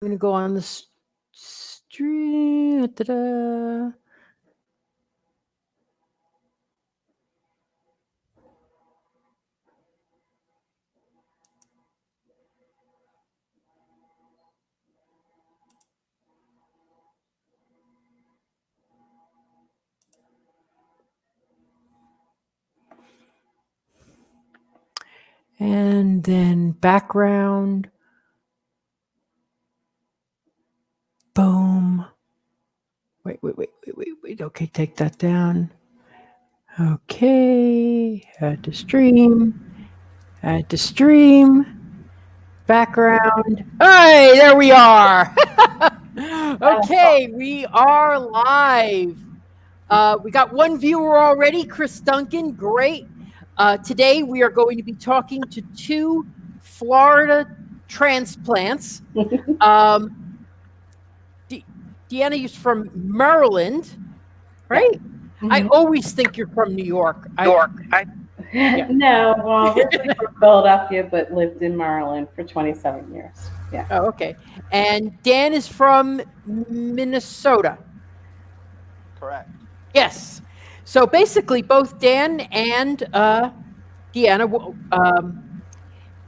I'm going to go on the stream. Ta-da. And then background. Boom. Wait. Okay, take that down. Okay, add to stream. Background. Hey, there we are. Okay, we are live. We got one viewer already, Chris Duncan. Great. Today we are going to be talking to two Florida transplants. Deanna is from Maryland, right? Yeah. Mm-hmm. I always think you're from New York. Yeah. No, well, originally from Philadelphia, but lived in Maryland for 27 years. Yeah. Oh, okay. And Dan is from Minnesota. Correct. Yes. So basically, both Dan and Deanna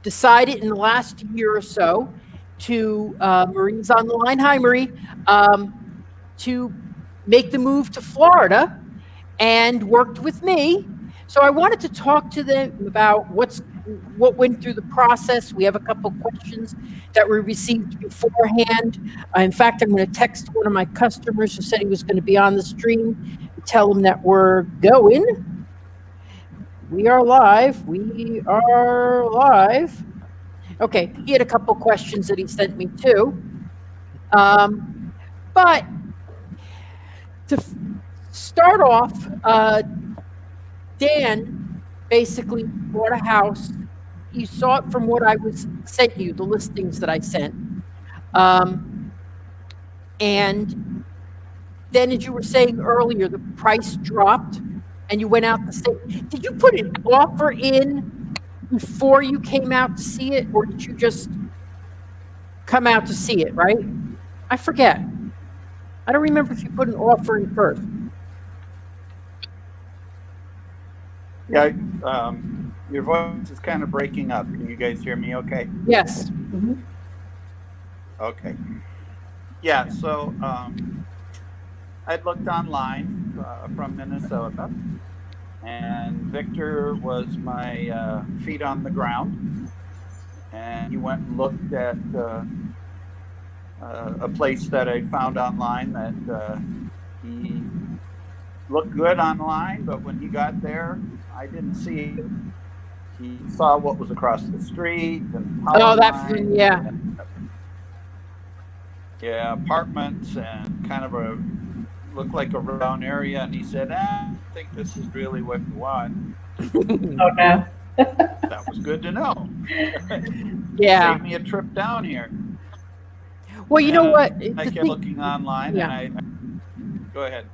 decided in the last year or so to, Marie's on the line. Hi, Marie. To make the move to Florida and worked with me. So I wanted to talk to them about what went through the process. We have a couple questions that we received beforehand. In fact, I'm going to text one of my customers who said he was going to be on the stream and tell him that we're going. We are live. Okay, he had a couple questions that he sent me too. But to start off, Dan basically bought a house. You saw it from what I sent you, the listings that I sent. And then, as you were saying earlier, the price dropped and you went out to see. Did you put an offer in before you came out to see it, or did you just come out to see it, right? I forget. I don't remember if you put an offer in first. Yeah, your voice is kind of breaking up. Can you guys hear me okay? Yes. Mm-hmm. Okay. Yeah, so I'd looked online from Minnesota, and Victor was my feet on the ground, and he went and looked at a place that I found online that he looked good online, but when he got there, I didn't see it. He saw what was across the street and yeah, apartments and kind of looked like a round area, and he said, I think this is really what you want. Okay. That was good to know. Yeah. Saved me a trip down here. Well, you know what? I kept looking online, yeah. And I go ahead.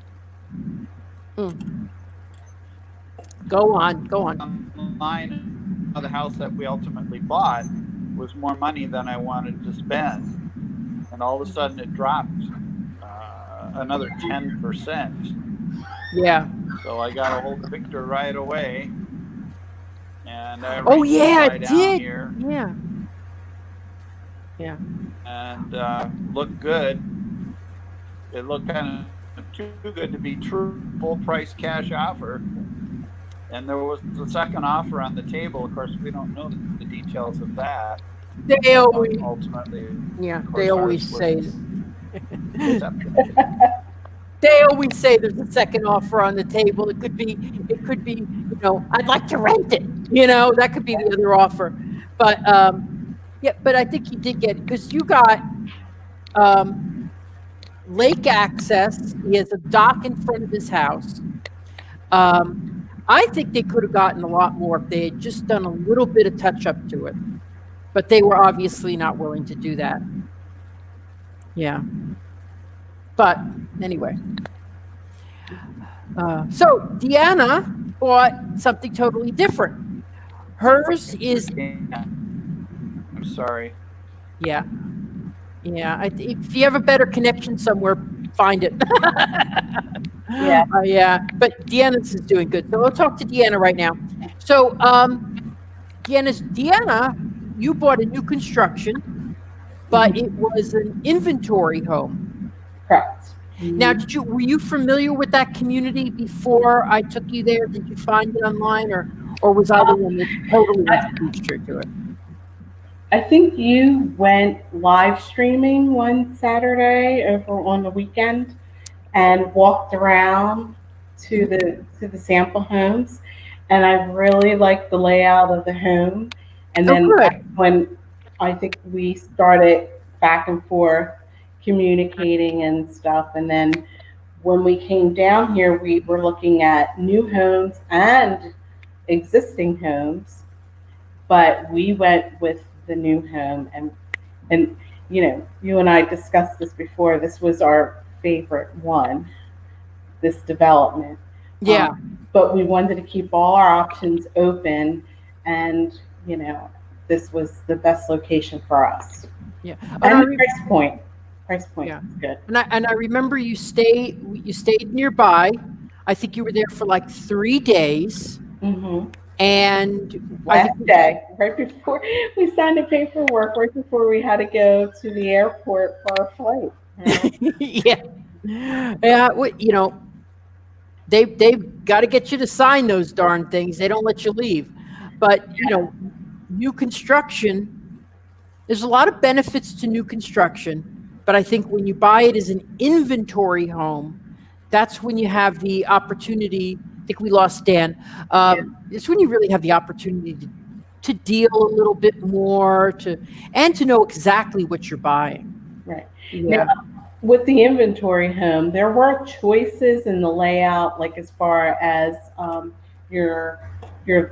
Go on. Online, the house that we ultimately bought was more money than I wanted to spend, and all of a sudden it dropped another 10%. Yeah. So I got a hold of Victor right away, and I it did. Here. Yeah. And looked good. It looked kind of too good to be true. Full price cash offer. And there was a second offer on the table. Of course, we don't know the details of that. They always ultimately. Yeah, they always say. They always say there's a second offer on the table. It could be, I'd like to rent it. That could be the other offer. But but I think he did get it because you got lake access. He has a dock in front of his house. I think they could have gotten a lot more if they had just done a little bit of touch up to it, but they were obviously not willing to do that. Yeah. But anyway, so Deanna bought something totally different. Hers is. I'm sorry. Yeah. Yeah, if you have a better connection somewhere, find it. Yeah. Yeah, but Deanna's is doing good. So we'll talk to Deanna right now. So, Deanna, you bought a new construction, but it was an inventory home. Correct. Now, were you familiar with that community before I took you there? Did you find it online, or was I the one that totally introduced you to it? I think you went live streaming one Saturday over on the weekend and walked around to the sample homes, and I really liked the layout of the home. And Oh, then good. that's when I think we started back and forth communicating and stuff. And then when we came down here, we were looking at new homes and existing homes, but we went with the new home. And you and I discussed this before. This was our favorite one, this development. Yeah, But we wanted to keep all our options open, and this was the best location for us. yeah. And And the price point yeah, is good. and I remember you stayed nearby. I think you were there for like 3 days, Hmm. and I think Last day, right before we signed the paperwork, right before we had to go to the airport for our flight. yeah, yeah. They've got to get you to sign those darn things. They don't let you leave. But new construction, there's a lot of benefits to new construction, but I think when you buy it as an inventory home, that's when you have the opportunity. I think we lost Dan. Yeah, It's when you really have the opportunity to deal a little bit more, and to know exactly what you're buying. right. Now, Yeah. with the inventory home, there were choices in the layout, like as far as your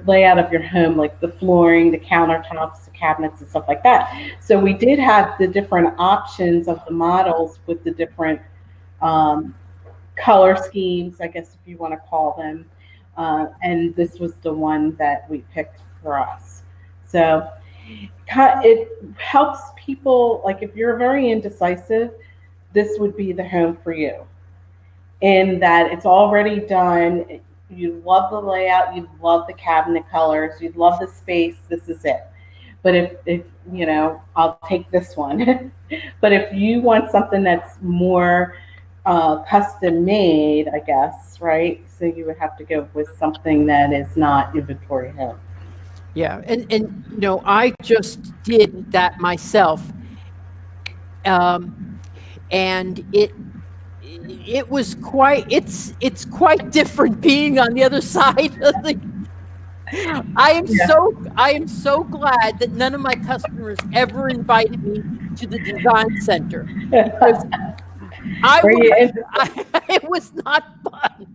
layout of your home, like the flooring, the countertops, the cabinets, and stuff like that. So we did have the different options of the models with the different um, color schemes, I guess if you want to call them. And this was the one that we picked for us. So it helps people, like if you're very indecisive, this would be the home for you. In that it's already done. You love the layout, you love the cabinet colors, you love the space, this is it. But if I'll take this one. But if you want something that's more custom made, I guess, right? So you would have to go with something that is not inventory home. Yeah, and I just did that myself, um, and it was it's quite different being on the other side of the. Yeah. I am so glad that none of my customers ever invited me to the design center, because I Were would you have. in? It was not fun.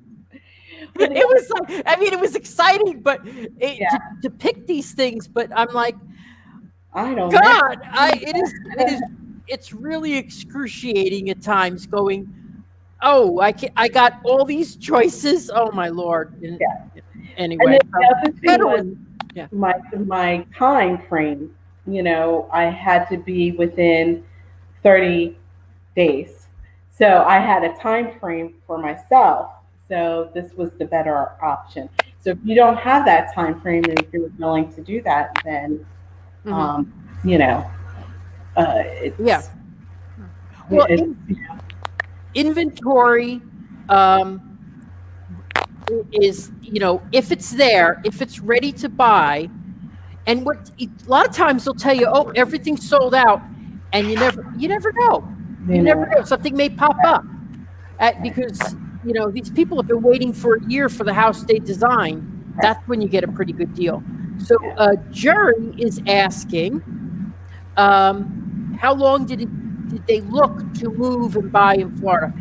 But It was like, I mean, it was exciting, but yeah, to pick these things. But I'm like, I don't know. God, it's really excruciating at times. Going, oh, I got all these choices. Oh my Lord. Yeah. And Anyway, then the other thing better was when, yeah, my time frame. I had to be within 30 days. So I had a time frame for myself. So this was the better option. So if you don't have that time frame, and if you're willing to do that, then hmm um, you know, yeah. it's Well, it's inventory um, is, if it's there, if it's ready to buy, and a lot of times they'll tell you, oh, everything's sold out, and you never know. You never know. Something may pop up because these people have been waiting for a year for the house they designed. That's when you get a pretty good deal. So Yeah. Jerry is asking, how long did they look to move and buy in Florida?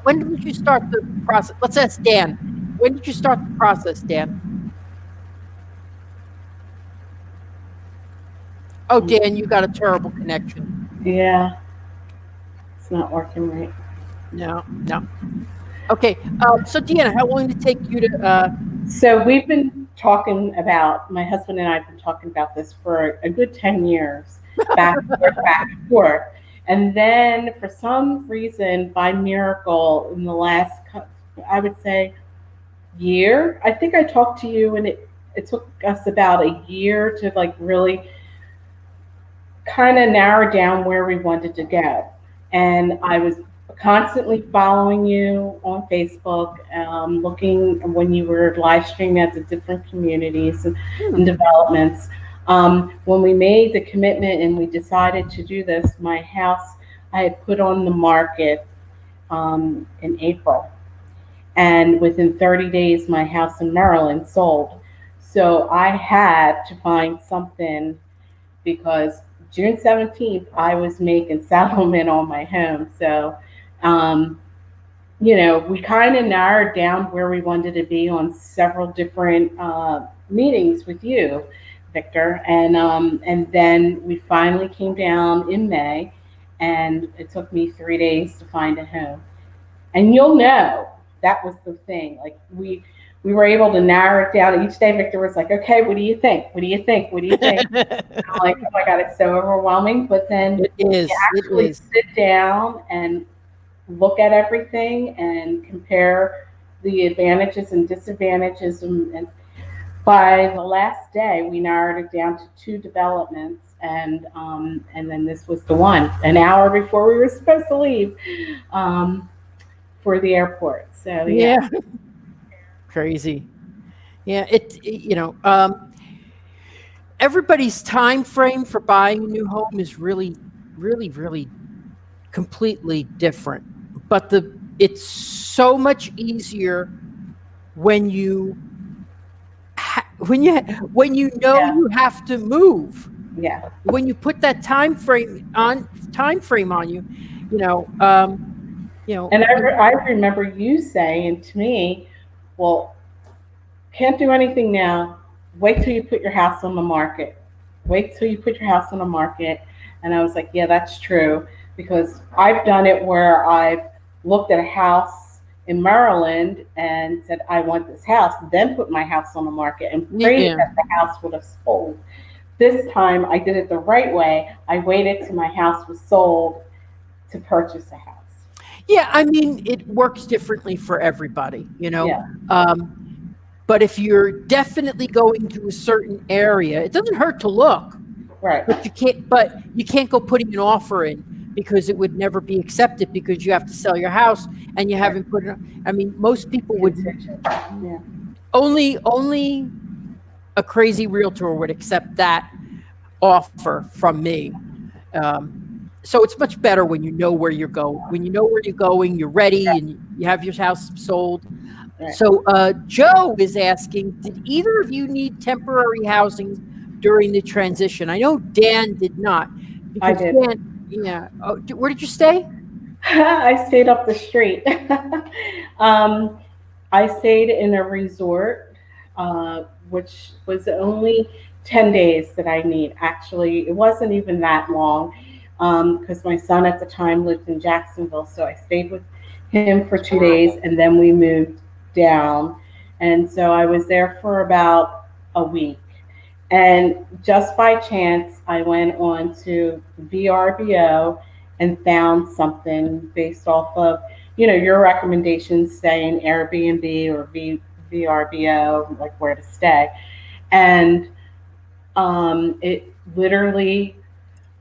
When did you start the process? Let's ask Dan. When did you start the process, Dan? Oh, Dan, you got a terrible connection. Yeah, it's not working right. No, no. Okay, so Deanna, how long did it take you to? So we've been talking about, my husband and I have been talking about this for a good 10 years, back and forth, back and forth. And then for some reason, by miracle, in the last, I would say, year, I think I talked to you, and it took us about a year to like really kind of narrow down where we wanted to go. And I was constantly following you on Facebook, looking when you were live streaming at the different communities and Hmm. developments. When we made the commitment and we decided to do this, my house I had put on the market in April. And within 30 days, my house in Maryland sold. So I had to find something because June 17th, I was making settlement on my home. So, um, we kind of narrowed down where we wanted to be on several different meetings with you, Victor, and then we finally came down in May, and it took me 3 days to find a home. And you'll know that was the thing. Like we were able to narrow it down. Each day, Victor was like, "Okay, what do you think? What do you think? What do you think?" I'm like, "Oh my God, it's so overwhelming." But then It you is. It actually is. sit down and look at everything and compare the advantages and disadvantages. And by the last day, we narrowed it down to two developments, and then this was the one. An hour before we were supposed to leave. For the airport. So yeah, Yeah. Crazy. Yeah. Everybody's time frame for buying a new home is really, really, really completely different. But it's so much easier when yeah, you have to move. yeah. When you put that time frame on you, you know, you know, And I remember you saying to me, "Well, can't do anything now. Wait till you put your house on the market. Wait till you put your house on the market." And I was like, "Yeah, that's true," because I've done it where I've looked at a house in Maryland and said, "I want this house," then put my house on the market and prayed yeah, that the house would have sold. This time I did it the right way. I waited till my house was sold to purchase a house. yeah. I mean, it works differently for everybody, Yeah, Um, but if you're definitely going to a certain area, it doesn't hurt to look, right. but you can't go putting an offer in because it would never be accepted because you have to sell your house and you Right. haven't put it. I mean, most people would Contingent. Yeah. only a crazy realtor would accept that offer from me. Um, so it's much better when you know where you're going. When you know where you're going, you're ready, and you have your house sold. Right. So Joe is asking, did either of you need temporary housing during the transition? I know Dan did not, I because did. Dan, yeah. Oh, where did you stay? I stayed up the street. um, I stayed in a resort, which was only 10 days that I need. Actually, it wasn't even that long because my son at the time lived in Jacksonville. So I stayed with him for 2 days and then we moved down. And so I was there for about a week. And just by chance, I went on to VRBO and found something based off of, your recommendations saying Airbnb or VRBO, like where to stay. And it literally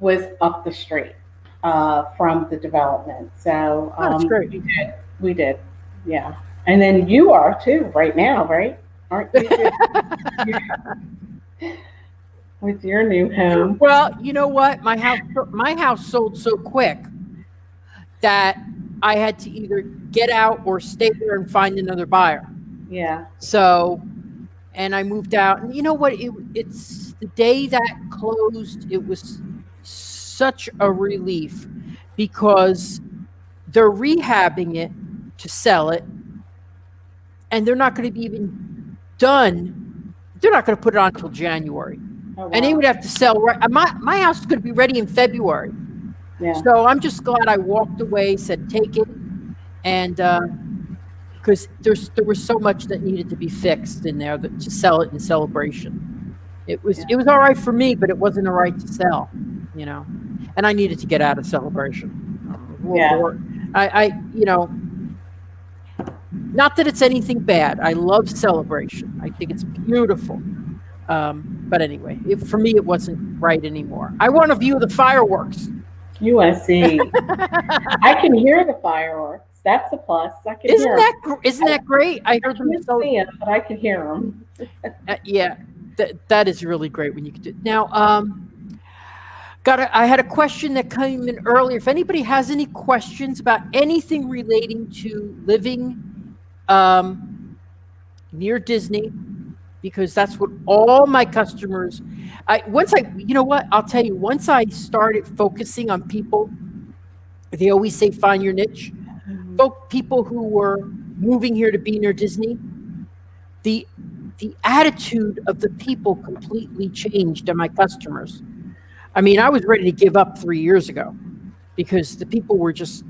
was up the street from the development. So Oh, that's great. we did. We did. Yeah. And then you are too right now, right? Aren't you too? With your new home. Well, you know what? My house sold so quick that I had to either get out or stay there and find another buyer. Yeah. So, and I moved out. And you know what? It's the day that closed. It was such a relief because they're rehabbing it to sell it, and they're not going to be even done. They're not going to put it on until January, Oh and they wow. would have to sell. Right, my house is going to be ready in February. Yeah. So I'm just glad I walked away, said take it, and because there was so much that needed to be fixed in there to sell it in celebration. It was Yeah. it was all right for me, but it wasn't all right to sell. You know. and I needed to get out of Celebration. A little Yeah. bored. Not that it's anything bad. I love Celebration. I think it's beautiful. But anyway, for me, it wasn't right anymore. I want to view the fireworks. You want to see? I can hear the fireworks. That's a plus. I can hear them. Isn't that great? I I heard them can't so. see them, but I can hear them. Yeah, that is really great when you can do. Now, I had a question that came in earlier. If anybody has any questions about anything relating to living near Disney, because that's what all my customers. You know what? I'll tell you. Once I started focusing on people, they always say find your niche. People who were moving here to be near Disney, the attitude of the people completely changed to my customers. I mean, I was ready to give up 3 years ago because the people were just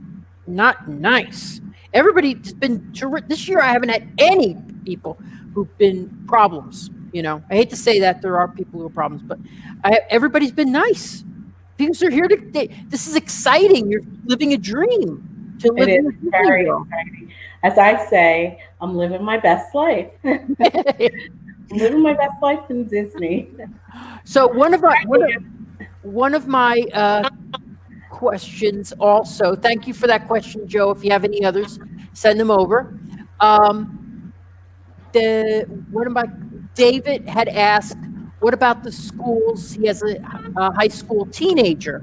not nice. Everybody's been this year. I haven't had any people who've been problems. I hate to say that there are people who are problems, but everybody's been nice because they're here this is exciting. You're living a dream to live It in is a Disney very world. exciting. As I say, I'm living my best life. I'm living my best life in Disney. So one of my questions also. Thank you for that question, Joe. If you have any others, send them over. David had asked, what about the schools? He has a high school teenager.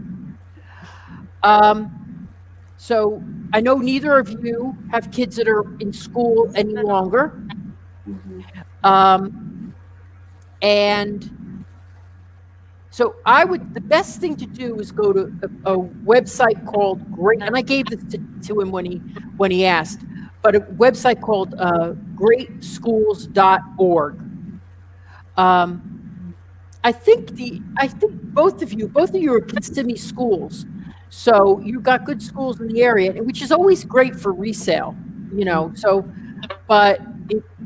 So I know neither of you have kids that are in school any longer. And so the best thing to do is go to a website called Great, and I gave this to him when he asked, but a website called greatschools.org. I think both of you are Kissimmee schools, so you've got good schools in the area, which is always great for resale. So, but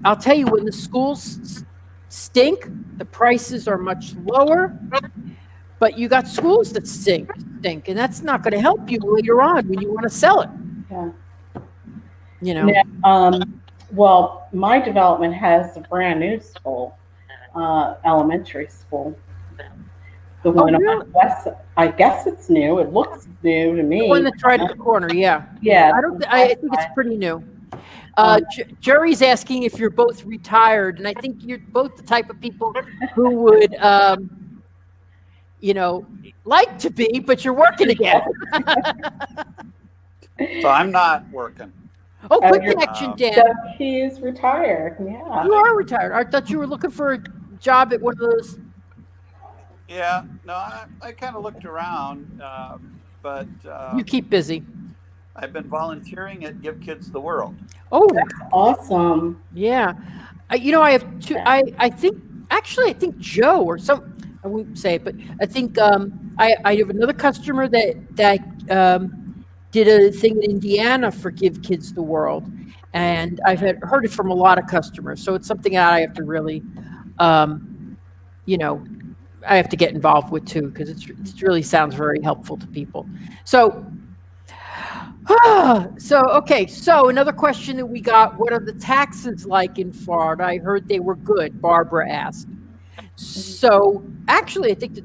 I'll tell you, when the schools stink, the prices are much lower. But you got schools that stink, and that's not going to help you later on when you want to sell it. Yeah. Well, my development has a brand new school, elementary school. The one on the west. I guess it's new. It looks new to me. The one that's right at the corner. Yeah. Yeah. I think it's pretty new. Jerry's asking if you're both retired, and I think you're both the type of people who would. Like to be, but you're working again. So I'm not working. Oh, good connection, Dan. So he is retired. Yeah. You are retired. I thought you were looking for a job at one of those. Yeah, no, I kind of looked around, but you keep busy. I've been volunteering at Give Kids the World. Oh, that's awesome. Yeah, I have two. I think Joe or some. I wouldn't say it, but I think I have another customer that did a thing in Indiana for Give Kids the World, and I've heard it from a lot of customers. So it's something that I have to really, I have to get involved with too, because it really sounds very helpful to people. So okay. So another question that we got: what are the taxes like in Florida? I heard they were good. Barbara asked. So actually, I think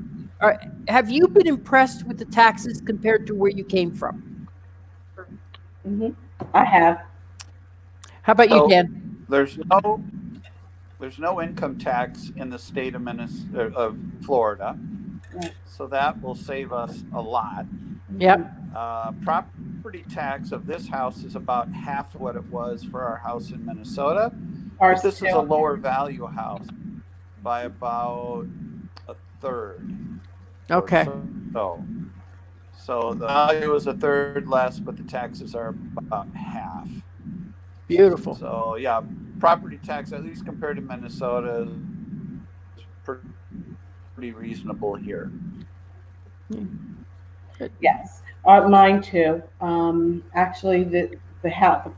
have you been impressed with the taxes compared to where you came from? Mm-hmm. I have. How about you, Dan? There's no income tax in the state of Florida, so that will save us a lot. Yep. Property tax of this house is about half what it was for our house in Minnesota. This is a lower value house by about a third. Okay. So the value is a third less, but the taxes are about half. Beautiful. So yeah, property tax, at least compared to Minnesota, is pretty reasonable here. Yes, mine too. Actually, the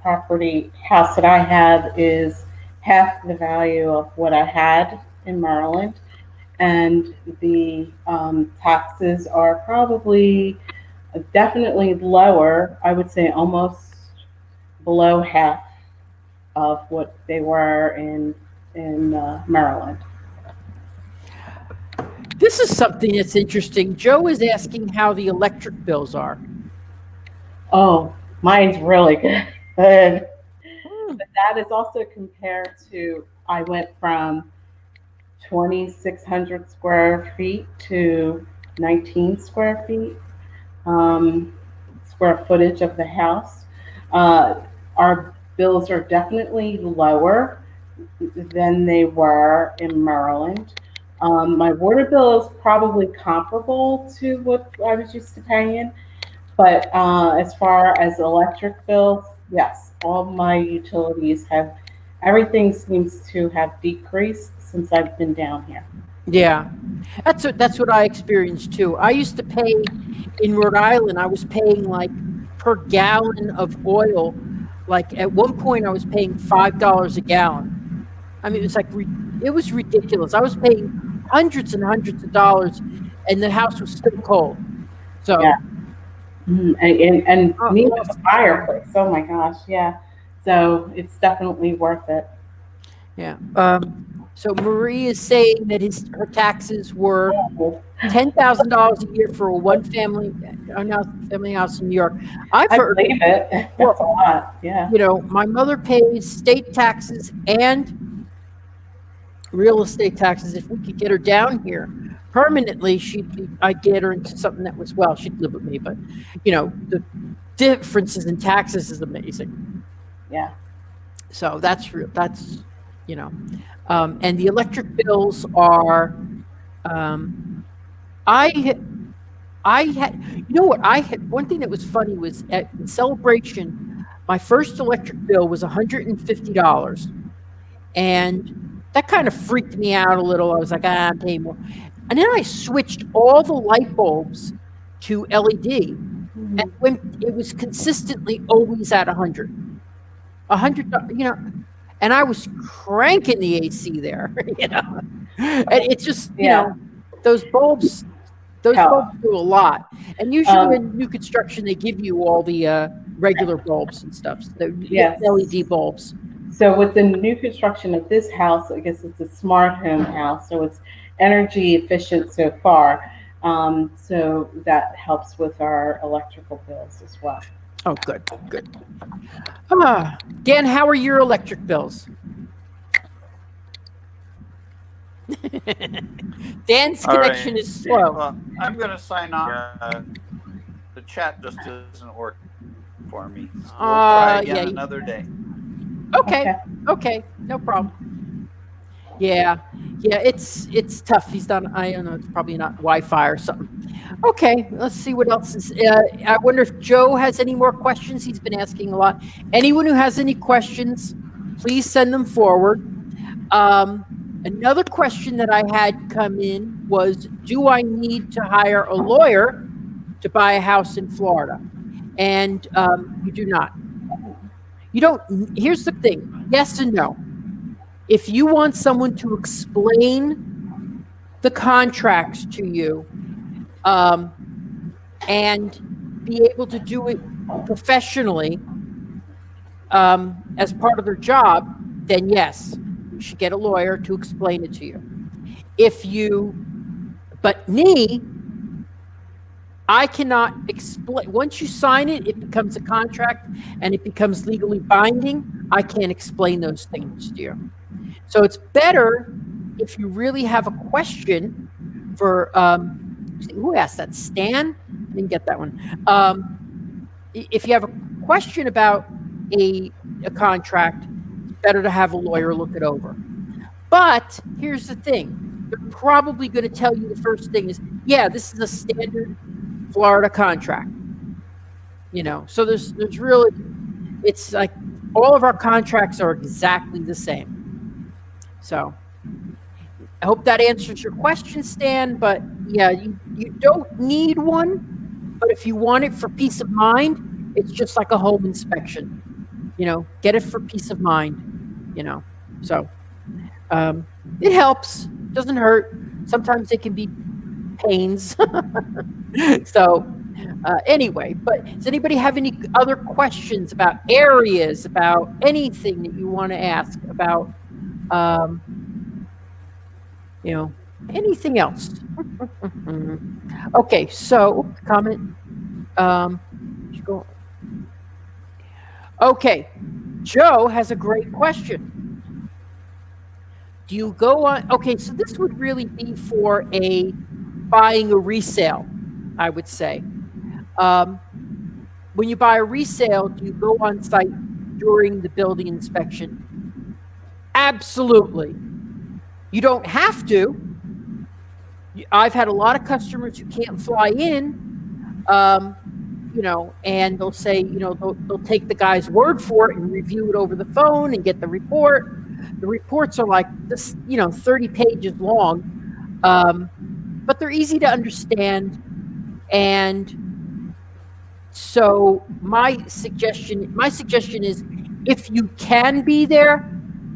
property house that I have is half the value of what I had in Maryland, and the taxes are probably definitely lower. I would say almost below half of what they were in Maryland. This is something that's interesting. Joe is asking how the electric bills are. Oh, mine's really good. But Hmm. that is also compared to I went from 2,600 square feet to 19 square feet, um, square footage of the house. Uh, our bills are definitely lower than they were in Maryland. My water bill is probably comparable to what I was used to paying, but as far as electric bills, yes, all my utilities have, everything seems to have decreased since I've been down here. Yeah, that's what I experienced too. I used to pay in Rhode Island. I was paying like per gallon of oil. Like at one point, I was paying $5 a gallon. I mean, it was ridiculous. I was paying hundreds and hundreds of dollars, and the house was still cold. Yeah. So, And need a awesome. fireplace. Oh my gosh, yeah. So it's definitely worth it. Yeah. So Marie is saying that her taxes were Oh, $10,000 a year for a family house in New York. I've I heard, believe it. That's a well, lot. Yeah. my mother pays state taxes and real estate taxes. If we could get her down here permanently, I'd get her into something that was, well, she'd live with me, but the differences in taxes is amazing. Yeah. So that's real. That's, you know, and the electric bills are, um, I I had, what I had, one thing that was funny was at Celebration, my first electric bill was $150. And that kind of freaked me out a little. I was like, I'm paying more. And then I switched all the light bulbs to LED. And Mhm. when it was consistently always at 100, 100, and I was cranking the AC there, And it's just, Yeah. those bulbs those Help. bulbs do a lot, and usually Um, in new construction, they give you all the, regular bulbs and stuff, so you get yes. LED bulbs. So with the new construction of this house, I guess it's a smart home house, so it's energy efficient so far. So that helps with our electrical bills as well. Oh, good, good. Dan, how are your electric bills? Dan's All right. connection is slow. Well, I'm going to sign off. The chat just isn't working for me. We'll try again Yeah. another day. Okay, okay, no problem. Yeah, it's tough. He's done. I don't know. It's probably not Wi-Fi or something. Okay, let's see what else is. I wonder if Joe has any more questions. He's been asking a lot. Anyone who has any questions, please send them forward. Another question that I had come in was, do I need to hire a lawyer to buy a house in Florida? And you do not. You don't. Here's the thing: yes and no. If you want someone to explain the contracts to you, and be able to do it professionally, as part of their job, then yes, you should get a lawyer to explain it to you. But me, I cannot explain. Once you sign it, it becomes a contract and it becomes legally binding. I can't explain those things to you. So it's better if you really have a question for, who asked that? Stan? I didn't get that one. If you have a question about a contract, it's better to have a lawyer look it over. But here's the thing. They're probably going to tell you the first thing is, yeah, this is a standard Florida contract. So there's really, it's like all of our contracts are exactly the same. So I hope that answers your question, Stan. But yeah, you don't need one. But if you want it for peace of mind, it's just like a home inspection. Get it for peace of mind. So it helps. Doesn't hurt. sometimes they can be pains. So anyway, but does anybody have any other questions about areas, about anything that you want to ask about, um, anything else? Okay, so comment. Okay, Joe has a great question. Do you go on? Okay, so this would really be for buying a resale, I would say. When you buy a resale, do you go on site during the building inspection? Absolutely. You don't have to. I've had a lot of customers who can't fly in, and they'll say, they'll take the guy's word for it and review it over the phone and get the report. The reports are like this, 30 pages long, but they're easy to understand. And so my suggestion is, if you can be there,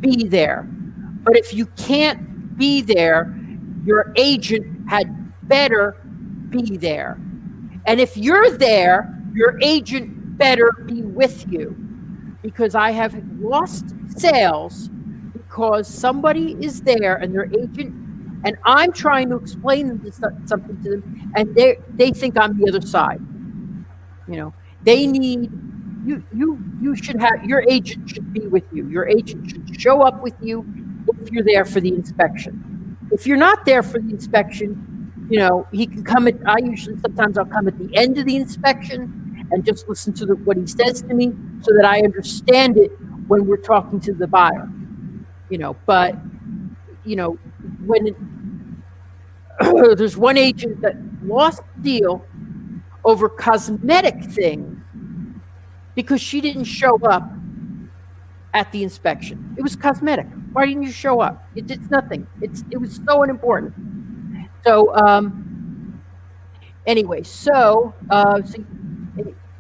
be there. But if you can't be there, your agent had better be there. And if you're there, your agent better be with you. Because I have lost sales because somebody is there and their agent, and I'm trying to explain something to them, and they think I'm the other side. They need you should have, your agent should be with you. Your agent should show up with you if you're there for the inspection. If you're not there for the inspection, he can come sometimes I'll come at the end of the inspection and just listen to what he says to me so that I understand it when we're talking to the buyer. But when there's one agent that lost the deal over cosmetic things because she didn't show up at the inspection. It was cosmetic. Why didn't you show up? It's nothing. It was so unimportant. So anyway, so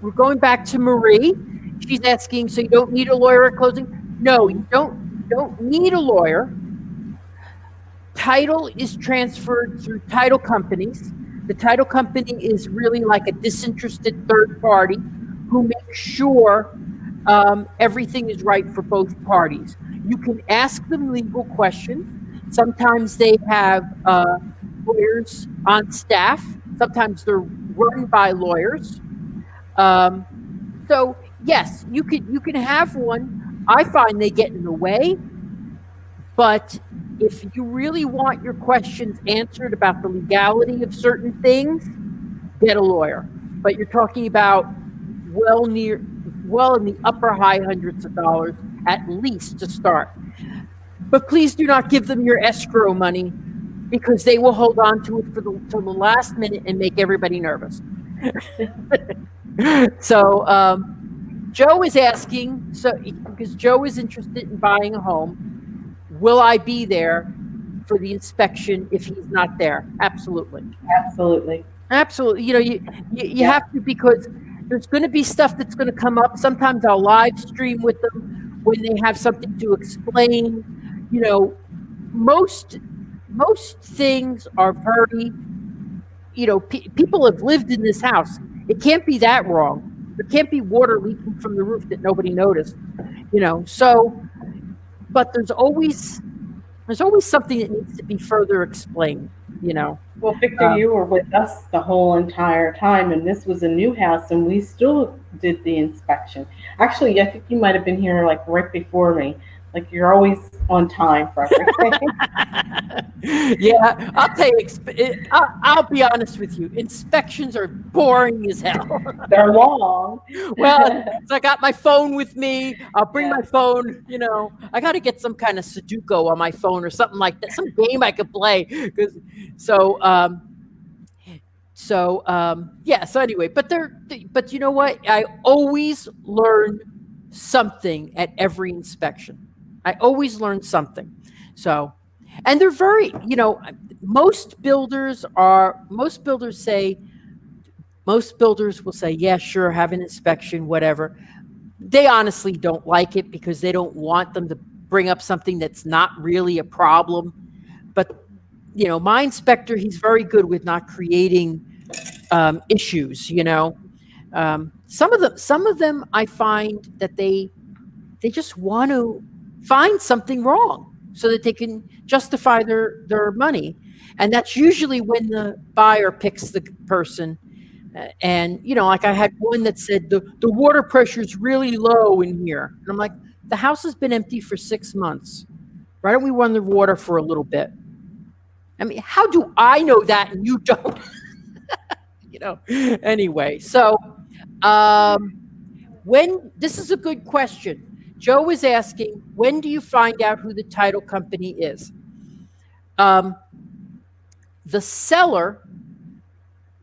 we're going back to Marie. She's asking, so you don't need a lawyer at closing? No, you don't need a lawyer. Title is transferred through title companies. The title company is really like a disinterested third party who makes sure everything is right for both parties. You can ask them legal questions. Sometimes they have lawyers on staff. Sometimes they're run by lawyers. So yes, you can have one. I find they get in the way, but if you really want your questions answered about the legality of certain things, get a lawyer. But you're talking about well in the upper high hundreds of dollars at least to start. But please do not give them your escrow money, because they will hold on to it till the last minute and make everybody nervous. So Joe is asking, because Joe is interested in buying a home, will I be there for the inspection if he's not there? Absolutely. Absolutely. You have to, because there's going to be stuff that's going to come up. Sometimes I'll live stream with them when they have something to explain. Most things are very, people have lived in this house. It can't be that wrong. There can't be water leaking from the roof that nobody noticed, so, but there's always something that needs to be further explained, Well, Victor, you were with us the whole entire time, and this was a new house, and we still did the inspection. Actually, I think you might have been here like right before me. Like, you're always on time for everything. Yeah, I'll tell you, I'll be honest with you. Inspections are boring as hell. They're long. Well, so I got my phone with me. I'll bring my phone, I got to get some kind of Sudoku on my phone or something like that, some game I could play. So anyway, but you know what? I always learn something at every inspection. I always learn something. So, and they're very, most builders will say, yeah, sure, have an inspection, whatever. They honestly don't like it because they don't want them to bring up something that's not really a problem. But my inspector, he's very good with not creating issues. Some of them I find that they just want to find something wrong so that they can justify their money, and that's usually when the buyer picks the person. And like I had one that said the water pressure is really low in here, and I'm like, the house has been empty for 6 months. Why don't we run the water for a little bit? I mean, how do I know that and you don't? Anyway, so um, when this is a good question. Joe is asking, when do you find out who the title company is? Um, the seller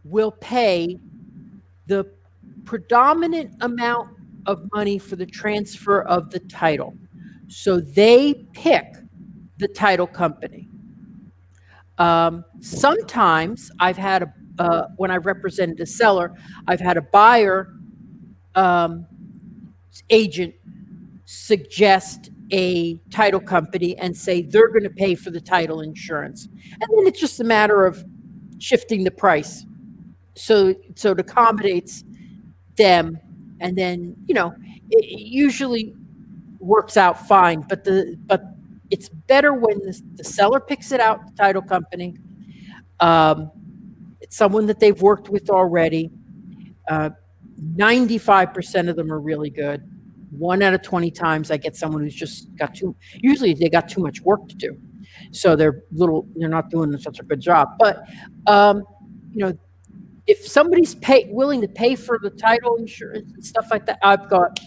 will pay the predominant amount of money for the transfer of the title. So they pick the title company. Sometimes I've had when I represented a seller, I've had a buyer agent suggest a title company and say they're going to pay for the title insurance. And then it's just a matter of shifting the price. So it accommodates them. And then, it usually works out fine, but it's better when the seller picks it out, the title company. It's someone that they've worked with already. 95% of them are really good. 1 out of 20 times I get someone who's just usually they got too much work to do. So they're not doing such a good job. But, if somebody's willing to pay for the title insurance and stuff like that, I've got,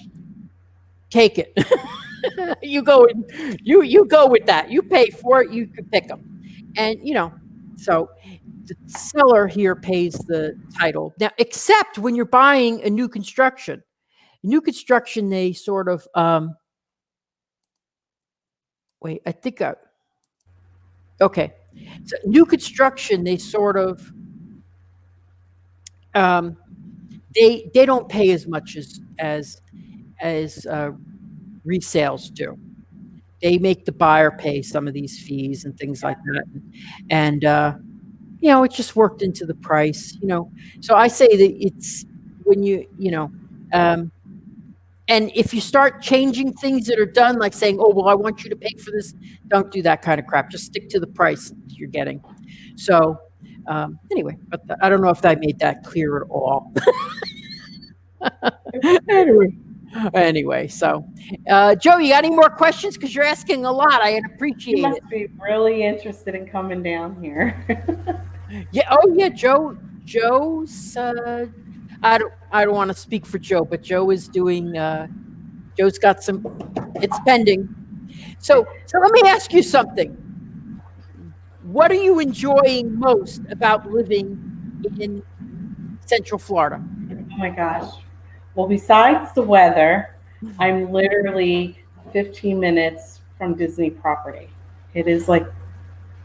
take it. You go with that. You pay for it, you can pick them. And, so the seller here pays the title. Now, except when you're buying a new construction. New construction, they sort of wait. I think okay. So new construction, they sort of they don't pay as much as resales do. They make the buyer pay some of these fees and things like that, and it just worked into the price. So I say that it's when and if you start changing things that are done, like saying, oh, well, I want you to pay for this, don't do that kind of crap. Just stick to the price you're getting. So anyway, but I don't know if I made that clear at all. Anyway, so Joe, you got any more questions? Because you're asking a lot. I appreciate it. You must be really interested in coming down here. Yeah. Oh, yeah. Joe's. I don't want to speak for Joe, but Joe is doing. Joe's got some. It's pending. So let me ask you something. What are you enjoying most about living in Central Florida? Oh my gosh. Well, besides the weather, I'm literally 15 minutes from Disney property. It is like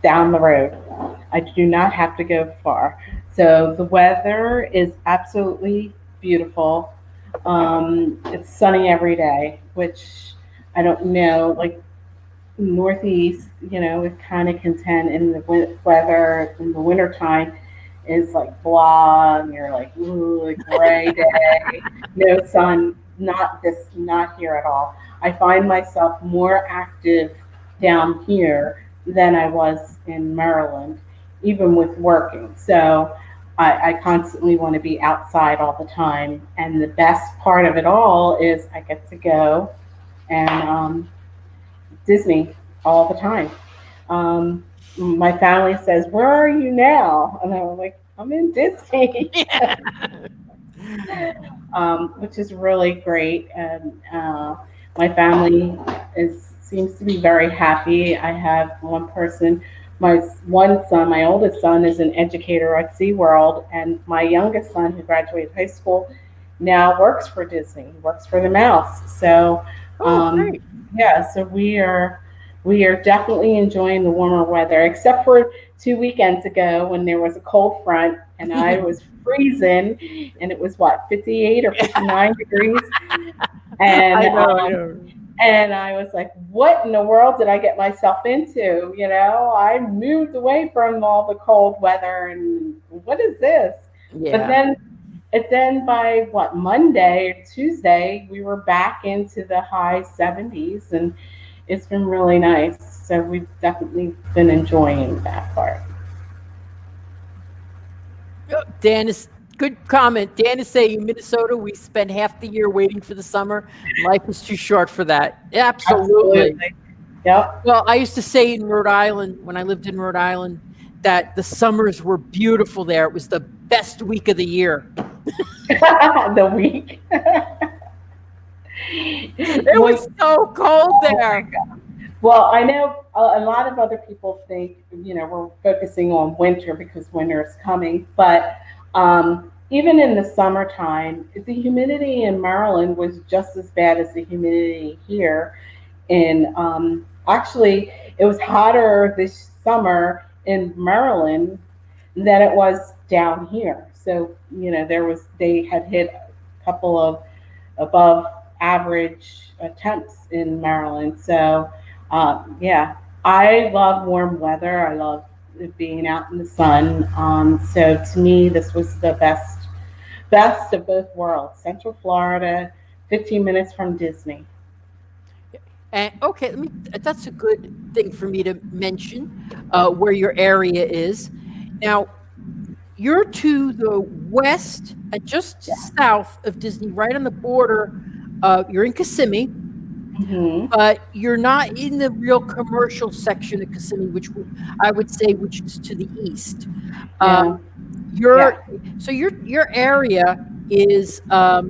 down the road. I do not have to go far. So the weather is absolutely beautiful. It's sunny every day, which I don't know, like Northeast, is kind of content in the weather in the wintertime is like blah, and you're like, ooh, a gray day, no sun, not here at all. I find myself more active down here than I was in Maryland, even with working. So I constantly want to be outside all the time. And the best part of it all is I get to go and Disney all the time. My family says, "Where are you now?" And I'm like, "I'm in Disney," which is really great. And my family seems to be very happy. I have one person. My one son, my oldest son, is an educator at SeaWorld, and my youngest son, who graduated high school, now works for Disney. He works for the Mouse. So, yeah, so we are definitely enjoying the warmer weather, except for 2 weekends ago when there was a cold front and I was freezing, and it was 58 or 59 degrees. And I know. And I was like, what in the world did I get myself into? I moved away from all the cold weather and what is this? But Yeah. then by what, Monday or Tuesday, we were back into the high 70s and it's been really nice. So we've definitely been enjoying that part. Dan is good comment. Dan is saying in Minnesota we spend half the year waiting for the summer. Life is too short for that. Absolutely. Absolutely. Yep. Well, I used to say in Rhode Island when I lived in Rhode Island that the summers were beautiful there. It was the best week of the year. The week. It was so cold there. Well, I know a lot of other people think, we're focusing on winter because winter is coming, but even in the summertime, the humidity in Maryland was just as bad as the humidity here. And actually, it was hotter this summer in Maryland than it was down here. So, they had hit a couple of above average temps in Maryland. So, yeah, I love warm weather. I love being out in the sun. So to me, this was the best of both worlds. Central Florida, 15 minutes from Disney. And okay, that's a good thing for me to mention where your area is. Now, you're to the west, just south of Disney, right on the border. You're in Kissimmee, but you're not in the real commercial section of Kissimmee, which I would say which is to the east. Yeah. So your area is Up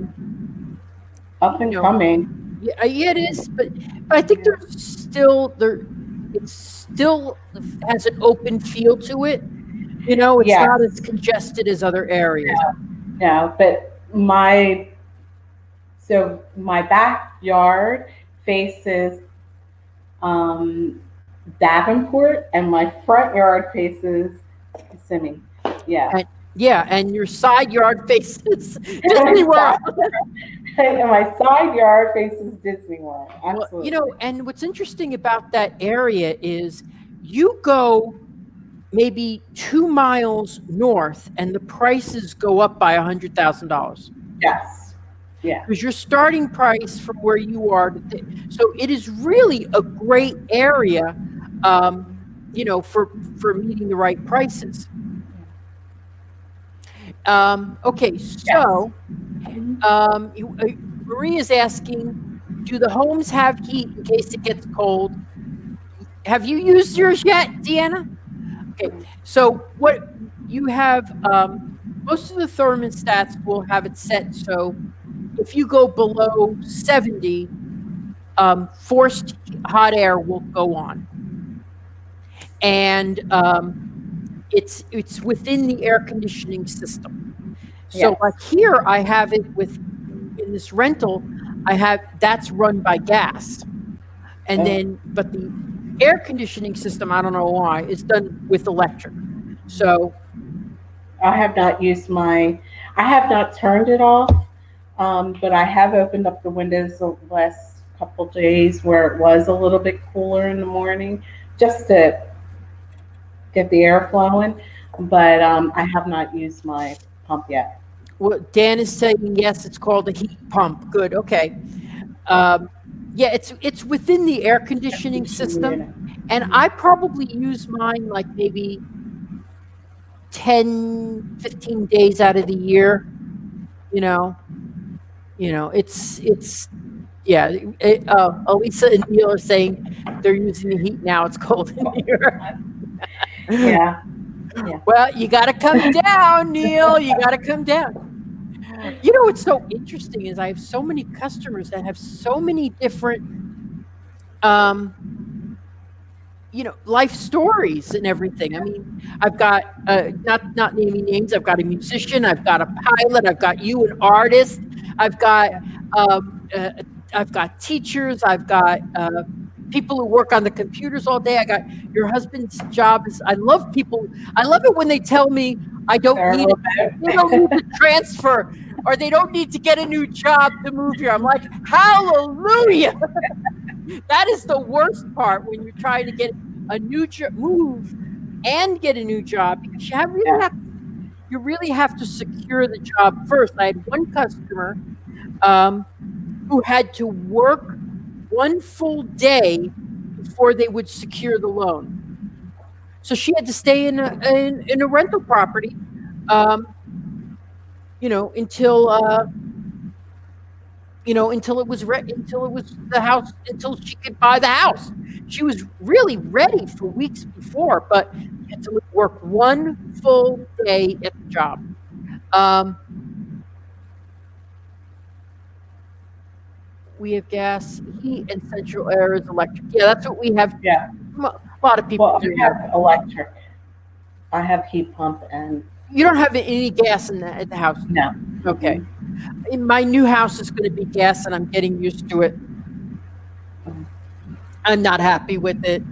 and coming. Yeah, it is, but I think there's still there. It still has an open feel to it. It's not as congested as other areas. No, but my backyard faces Davenport, and my front yard faces Kissimmee. Yeah. And your side yard faces Disney World. And my side yard faces Disney World. Absolutely. Well, and what's interesting about that area is you go maybe 2 miles north and the prices go up by $100,000. Yes. Yeah. Because your starting price from where you are, so it is really a great area, for meeting the right prices. Okay, so Marie is asking, do the homes have heat in case it gets cold? Have you used yours yet, Deanna? Okay, so what you have, most of the thermostats will have it set so if you go below 70, forced hot air will go on. And it's within the air conditioning system. So like here I have it in this rental, that's run by gas. And then, but the air conditioning system, I don't know why, is done with electric. So I have not turned it off, but I have opened up the windows the last couple of days where it was a little bit cooler in the morning just to get the air flowing. But I have not used my pump yet. Well, Dan is saying yes, it's called a heat pump. Good, okay. Yeah, it's within the air conditioning system, and I probably use mine like maybe 10, 15 days out of the year. It's yeah. Elisa and Neil are saying they're using the heat now. It's cold in here. Yeah. Well, you got to come down, Neil. You got to come down. What's so interesting is I have so many customers that have so many different, life stories and everything. I mean, I've got not naming names. I've got a musician. I've got a pilot. I've got you, an artist. I've got teachers. I've got people who work on the computers all day. I got your husband's job is. I love people. I love it when they tell me they don't need to transfer or they don't need to get a new job to move here. I'm like, hallelujah. That is the worst part when you're trying to get a new move and get a new job because Yeah. you really have to secure the job first. I had one customer um, who had to work one full day before they would secure the loan. So she had to stay in a rental property, um, until until it was the house until she could buy the house. She was really ready for weeks before, but she had to work one full day at the job. Um, we have gas, heat, and central air is electric. Yeah, that's what we have. Yeah. A lot of people Well, do I here. have electric. I have heat pump and You don't have any gas at the house. no. Okay. In my new house is going to be gas, and I'm getting used to it. I'm not happy with it.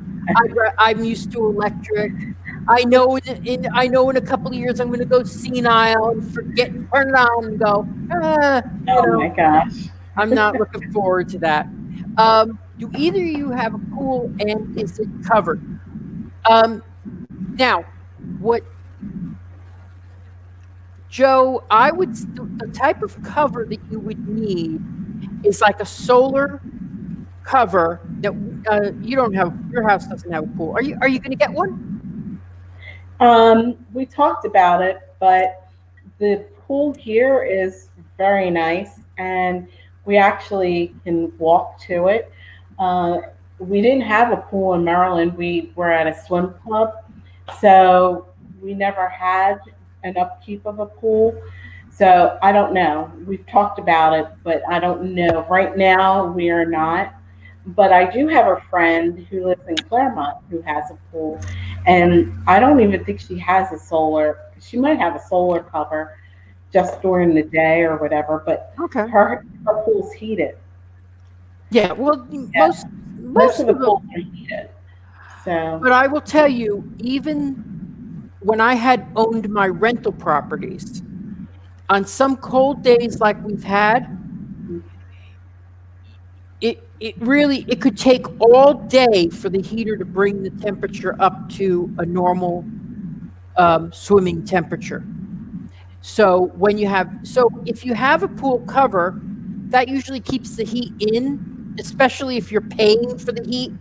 I'm used to electric. I know in a couple of years I'm going to go senile and forget and turn it on and go. Oh my gosh. I'm not looking forward to that. Do either of you have a pool, and is it covered? Now, what Joe, the type of cover that you would need is like a solar cover that you don't have. Your house doesn't have a pool. Are you going to get one? We talked about it, but the pool here is very nice, and we actually can walk to it. Uh, we didn't have a pool in Maryland. We were at a swim club, so we never had an upkeep of a pool. So I don't know. We've talked about it, but I don't know. Right now, we are not. But I do have a friend who lives in Claremont who has a pool, and I don't even think she has a solar. She might have a solar cover just during the day or whatever, but Okay. her pool's heated. Yeah. Well, Yeah. most Most of the of them. pools are heated. So But I will tell you, even when I had owned my rental properties, on some cold days like we've had, it could take all day for the heater to bring the temperature up to a normal swimming temperature. So if you have a pool cover, that usually keeps the heat in, especially if you're paying for the heat.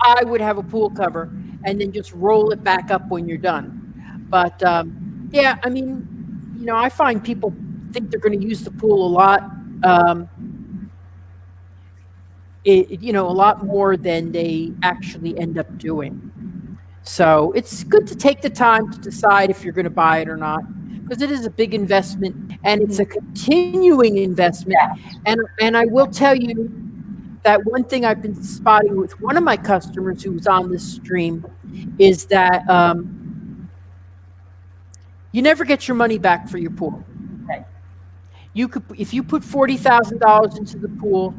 I would have a pool cover and then just roll it back up when you're done. But yeah, I mean, I find people think they're going to use the pool a lot. A lot more than they actually end up doing. So it's good to take the time to decide if you're going to buy it or not, because it is a big investment and it's a continuing investment. yeah, And I will tell you that one thing I've been spotting with one of my customers who was on this stream is that you never get your money back for your pool. right. If you put $40,000 into the pool,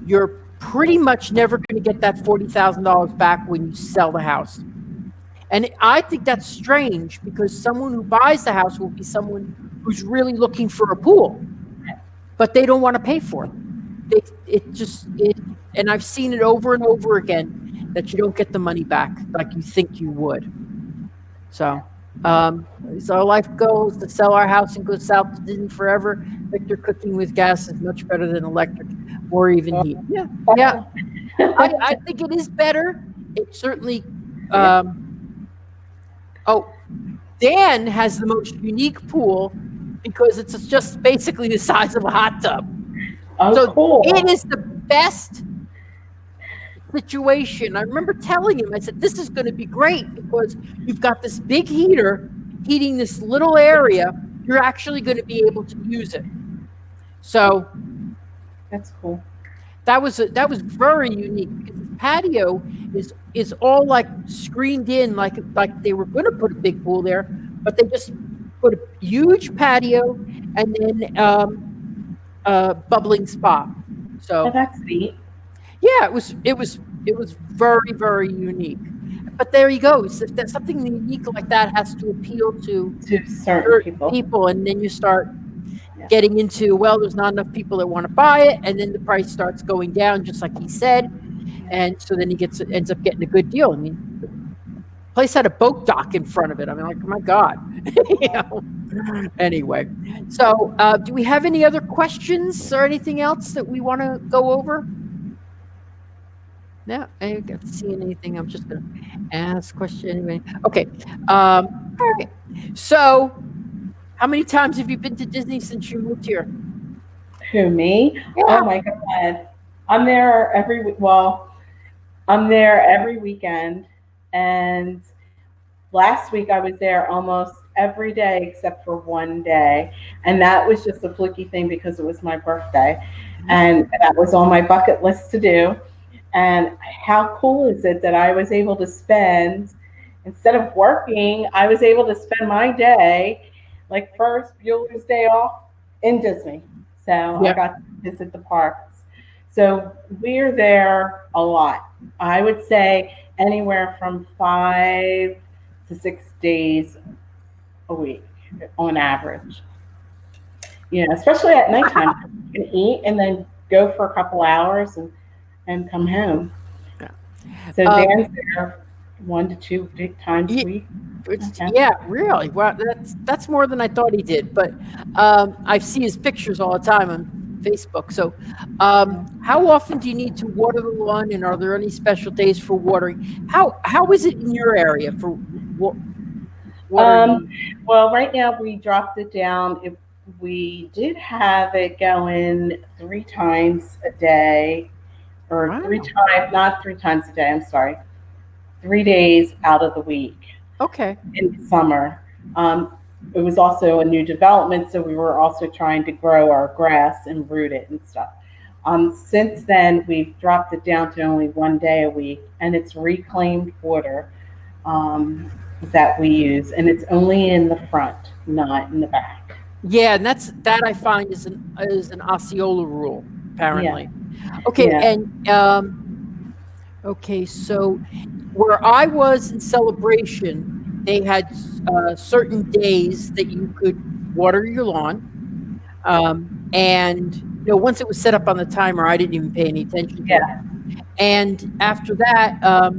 you're pretty much never going to get that $40,000 back when you sell the house. And I think that's strange because someone who buys the house will be someone who's really looking for a pool, but they don't want to pay for it. And I've seen it over and over again that you don't get the money back like you think you would. So our life goal is to sell our house and go south to Disney forever. Victor, cooking with gas is much better than electric or even heat. Yeah. I think it is better. It certainly. Dan has the most unique pool because it's just basically the size of a hot tub. Oh, So cool. it is the best situation. I remember telling him, I said, this is going to be great because you've got this big heater heating this little area. You're actually going to be able to use it. So That's cool. that was very unique because the patio is all like screened in, like they were going to put a big pool there, but they just put a huge patio and then a bubbling spa. Oh, So that's neat. yeah, it was very, very unique. But there you go. So if that's something unique like that has to appeal to To certain certain people. people, and then you start Yeah. getting into, well, there's not enough people that want to buy it, and then the price starts going down, just like he said. and so then he ends up getting a good deal. I mean, the place had a boat dock in front of it. I mean, like, oh my God. You know? Anyway, so do we have any other questions or anything else that we want to go over? No, I don't see anything. I'm just going to ask question anyway. Okay. All right. So, how many times have you been to Disney since you moved here? Who, me? Yeah. Oh my God. I'm there every week. Well, I'm there every weekend. And last week I was there almost every day except for one day. And that was just a fluky thing because it was my birthday. And that was on my bucket list to do. And how cool is it that I was able to spend, instead of working, I was able to spend my day, like first Bueller's Day off, in Disney. So I Yeah. got to visit the parks. So we're there a lot. I would say anywhere from 5 to 6 days a week on average. You know, especially at nighttime, you can eat and then go for a couple hours and come home. Yeah. So Dan's there 1 to 2 times a week. Okay. Yeah, really. Well, that's more than I thought he did. But I see his pictures all the time on Facebook. So, how often do you need to water the lawn, and are there any special days for watering? How is it in your area for watering? Well, right now we dropped it down. We did have it going 3 times a day, or Wow. 3 times, not 3 times a day. I'm sorry, 3 days out of the week. Okay. In summer. It was also a new development, so we were also trying to grow our grass and root it and stuff. Since then, we've dropped it down to only 1 day a week, and it's reclaimed water that we use, and it's only in the front, not in the back. Yeah, and that I find is an Osceola rule, apparently. Yeah. Okay, Yeah. and okay, so where I was in Celebration, they had certain days that you could water your lawn, and once it was set up on the timer, I didn't even pay any attention to it. Yeah. And after that,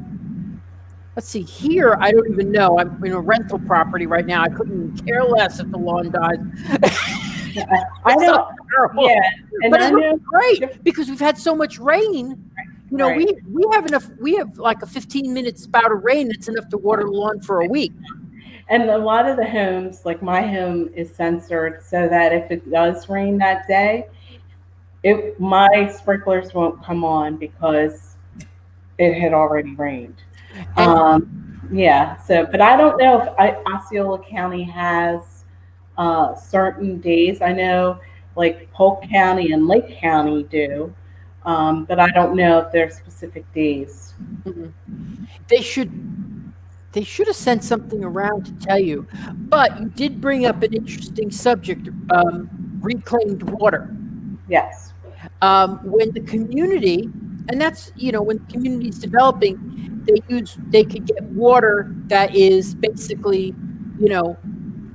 let's see, here I don't even know. I'm in a rental property right now. I couldn't care less if the lawn dies. I know. Yeah, and but I it know. looks great because we've had so much rain. Right. We have enough. We have like a 15-minute spout of rain that's enough to water the lawn for a week. And a lot of the homes, like my home, is censored so that if it does rain that day, my sprinklers won't come on because it had already rained. Yeah. So, but I don't know if Osceola County has certain days. I know, like Polk County and Lake County do, but I don't know if there are specific days. Mm-hmm. They should have sent something around to tell you. But you did bring up an interesting subject: reclaimed water. Yes. When the community, and that's when the community is developing, they could get water that is basically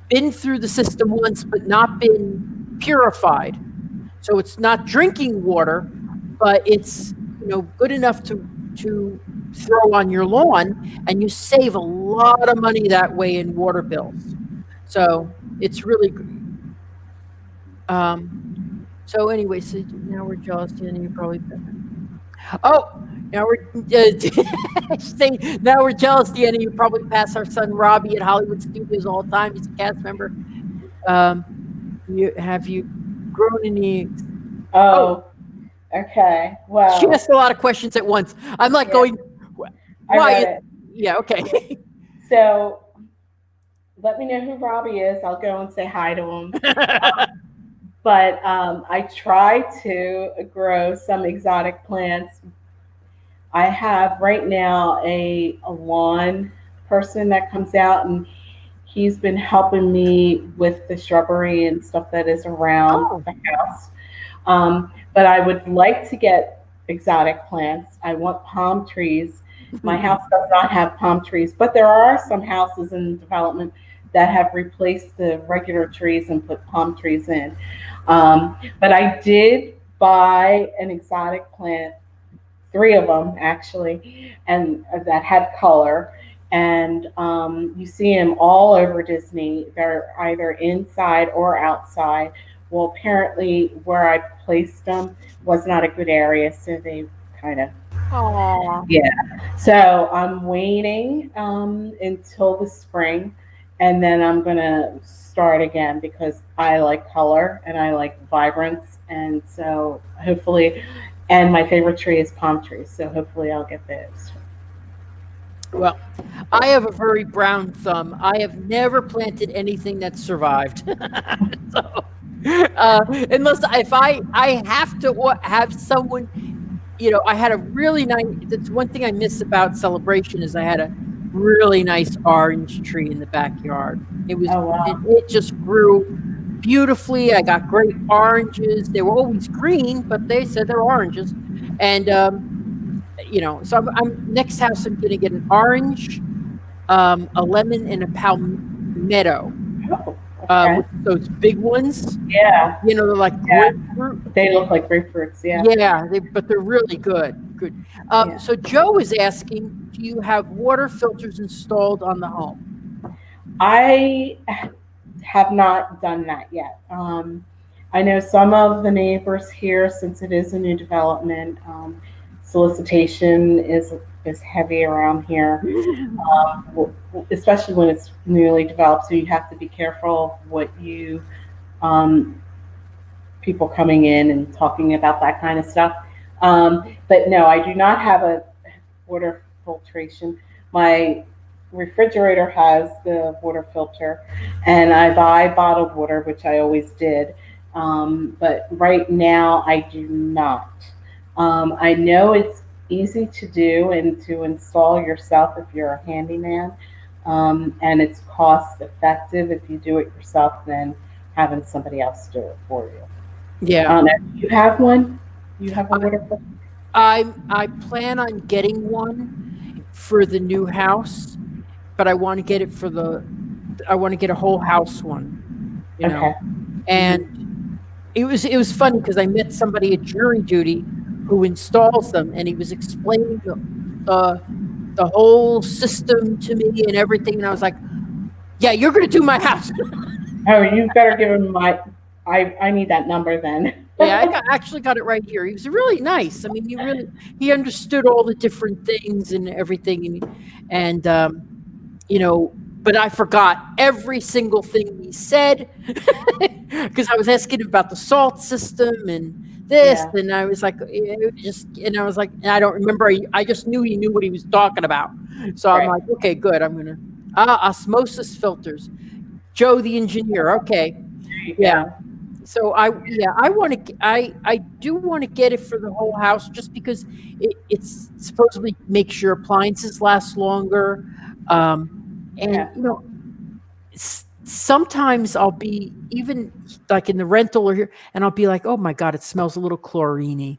been through the system once but not been purified. So it's not drinking water, but it's good enough to throw on your lawn, and you save a lot of money that way in water bills. So it's really good. So anyway, so now we're jealous, and you're probably now we're jealous, Deanna. You probably pass our son Robbie at Hollywood Studios all the time. He's a cast member. Have you grown any? Oh, okay. Well, she asked a lot of questions at once. I'm like going, why? I read it. Yeah, okay. So let me know who Robbie is. I'll go and say hi to him. But I try to grow some exotic plants. I have right now a lawn person that comes out, and he's been helping me with the shrubbery and stuff that is around the house. But I would like to get exotic plants. I want palm trees. My house does not have palm trees, but there are some houses in development that have replaced the regular trees and put palm trees in. But I did buy an exotic plant three of them actually, and that had color. And you see them all over Disney. They're either inside or outside. Well, apparently where I placed them was not a good area, so they kind of, Oh, yeah. So I'm waiting until the spring, and then I'm gonna start again because I like color and I like vibrance, and so hopefully, and my favorite tree is palm trees, so hopefully I'll get those. well, I have a very brown thumb. I have never planted anything that survived. So, unless if I have to have someone, I had a really nice. That's one thing I miss about Celebration is I had a really nice orange tree in the backyard. Oh wow. It just grew beautifully. I got great oranges. They were always green, but they said they're oranges, and so I'm next house. I'm going to get an orange, a lemon, and a palmetto. Oh, okay. With those big ones. Yeah, They're like yeah. grapefruit. They look like grapefruits. Yeah, Yeah, but they're really good. Good. yeah. So Joe is asking, do you have water filters installed on the home? I have not done that yet. I know some of the neighbors here, since it is a new development, solicitation is heavy around here, especially when it's newly developed. So you have to be careful what you um, people coming in and talking about that kind of stuff. But no, I do not have a water filtration. My refrigerator has the water filter, and I buy bottled water, which I always did. But right now, I do not. I know it's easy to do and to install yourself if you're a handyman, and it's cost effective if you do it yourself than having somebody else do it for you. Yeah. Do you have one? You have a water filter? I plan on getting one for the new house, but I want to get it I want to get a whole house one, Okay. And it was funny because I met somebody at jury duty who installs them, and he was explaining the whole system to me and everything, and I was like, "Yeah, you're going to do my house." Oh, you better give him my. I need that number then. Yeah, actually got it right here. He was really nice. I mean, he understood all the different things and everything, and but I forgot every single thing he said because I was asking him about the salt system and this, Yeah. and I was like, and I was like, I don't remember. I just knew he knew what he was talking about. So I'm Right. like, okay, good. I'm gonna osmosis filters. Joe, the engineer. Okay, There you yeah. go. So I want to I do want to get it for the whole house just because it's supposedly makes your appliances last longer, and Yeah. sometimes I'll be even like in the rental or here, and I'll be like, oh my god, it smells a little chloriney,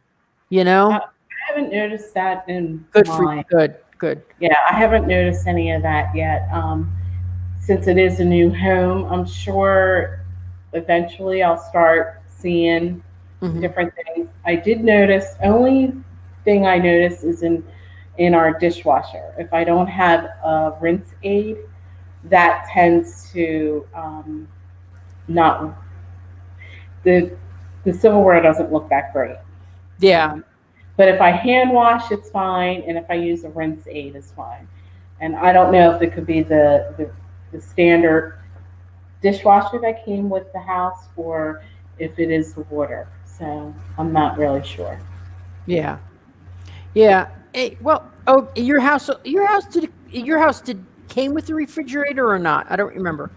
I haven't noticed that in Good for you. mine. Good. Yeah, I haven't noticed any of that yet. Since it is a new home, I'm sure eventually I'll start seeing Hmm. different things. I did notice, only thing I noticed is in our dishwasher. If I don't have a rinse aid, that tends to not the the silverware doesn't look that great. Yeah, Um, but if I hand wash, it's fine, and if I use a rinse aid, it's fine. And I don't know if it could be the standard dishwasher that came with the house or if it is the water. So I'm not really sure. yeah, yeah. Hey, well, oh, your house did came with a refrigerator or not? I don't remember.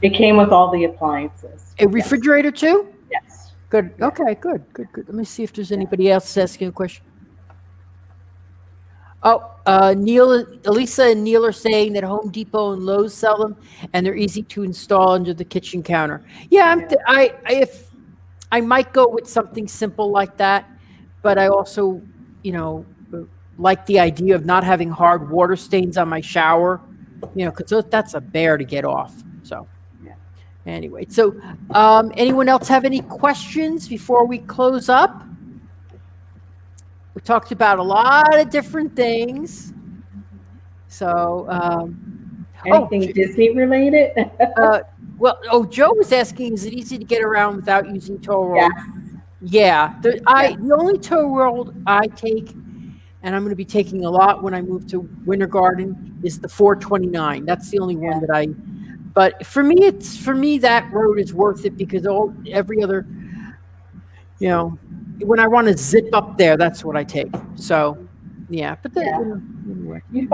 It came with all the appliances. A Yes. refrigerator too? Yes. Good. Yeah. Okay, good. Let me see if there's Yeah. anybody else asking a question. Oh, Elisa and Neil are saying that Home Depot and Lowe's sell them, and they're easy to install under the kitchen counter. Yeah, Yeah. if I might go with something simple like that, but I also, you know, like the idea of not having hard water stains on my shower, because that's a bear to get off. So Yeah. anyway, so anyone else have any questions before we close up? We talked about a lot of different things. So, oh, Anything Disney related? uh, well, oh, Joe was asking, is it easy to get around without using toll Yeah, roads? Yeah, yeah, the only tow road I take, and I'm going to be taking a lot when I move to Winter Garden, is the 429. That's the only one yeah, that I. But for me that road is worth it because every other, you know, when I want to zip up there, that's what I take. So, yeah, but yeah. anyway. You